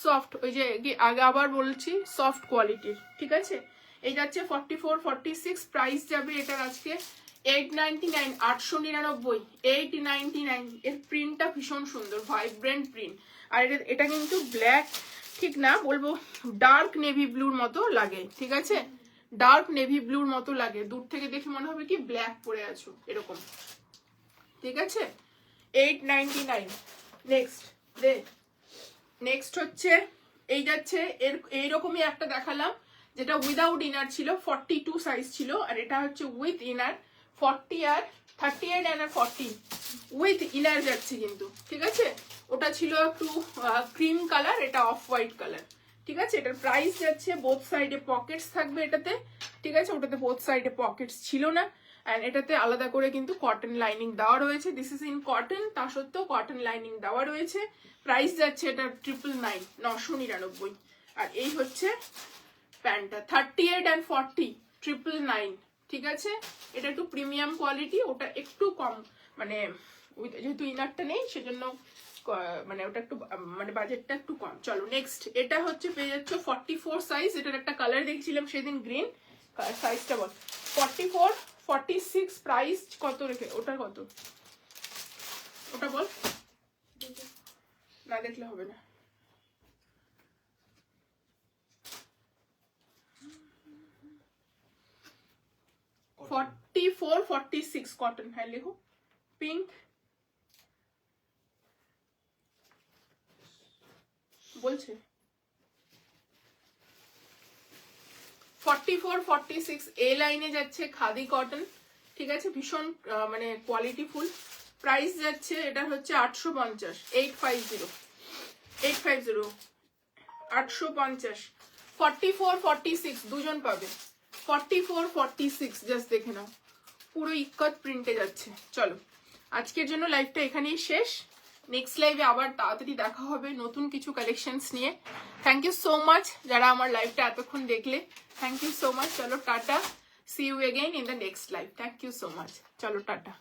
সফট, ওই যে আগে আবার বলছি সফট কোয়ালিটির, ঠিক আছে? এই যাচ্ছে 44, 46। প্রাইস যাবে এটার আজকে 899, 899, 899। এর প্রিন্টটা ভীষণ সুন্দর, ভাইব্রেন্ট প্রিন্ট। আর এটা কিন্তু ব্ল্যাক ঠিক না, বলবো ডার্ক নেভি ব্লুর মতো লাগে, ঠিক আছে? ডার্ক নেভি ব্লুর মতো লাগে, দূর থেকে দেখে মনে হবে কি ব্ল্যাক পরে আছো এরকম, ঠিক আছে? 899। নেক্সট হচ্ছে এই যাচ্ছে এইরকমই একটা দেখালাম, যেটা উইদাউট ইনার ছিল, 42 সাইজ ছিল। আর এটা হচ্ছে উইথ ইনার, 40 আর 38 আর 40 উইথ ইনার যাচ্ছে কিন্তু, ঠিক আছে? ওটা ছিল একটু ক্রিম কালার, এটা অফ হোয়াইট কালার, ঠিক আছে? এটার প্রাইস যাচ্ছে, বোথ সাইডে পকেটস থাকবে এটাতে, ঠিক আছে? ওটাতে বোথ সাইডে পকেটস ছিল না। অ্যান্ড এটাতে আলাদা করে কিন্তু কটন লাইনিং দেওয়া রয়েছে। দিস ইজ ইন কটন, তা সত্ত্বেও কটন লাইনিং দেওয়া রয়েছে। প্রাইস যাচ্ছে এটা 999, 999। আর এই হচ্ছে প্যান্টটা 38 and 40, 999, ঠিক আছে? এটা একটু প্রিমিয়াম কোয়ালিটি, ওটা একটু কম, মানে যেহেতু ইনারটা নেই সেজন্য মানে ওটা একটু মানে বাজেটটা একটু কম। চলো নেক্সট, এটা হচ্ছে পেয়ে যাচ্ছ 44 সাইজ। এটার একটা কালার দেখছিলাম সেদিন, গ্রিন। সাইজটা বল। 44, 46। প্রাইস কত রেখে, ওটা কত, ওটা বল, না দেখলে হবে না। $44, 46 কটন, হ্যাঁ লেখো। পিঙ্ক বলছে 44, 46 এ লাইনে যাচ্ছে, খাদি কটন, ঠিক আছে? ভীষণ মানে কোয়ালিটি ফুল। প্রাইস যাচ্ছে এটা হচ্ছে 850, 850, 850, 850। 44, 46 দুজন পাবে। 44, 46 জাস্ট দেখে নাও, পুরো ইক্কত প্রিন্টে যাচ্ছে। চলো আজকের জন্য লাইভটা এখানেই শেষ। নেক্সট লাইভে আবার তাড়াতাড়ি দেখা হবে নতুন কিছু কালেকশনস নিয়ে। থ্যাংক ইউ সো মাচ যারা আমার লাইভটা এতক্ষণ দেখলে, থ্যাংক ইউ সো মাচ। চলো ta-ta, see you again in the next live. Thank you so much, চলো টাটা।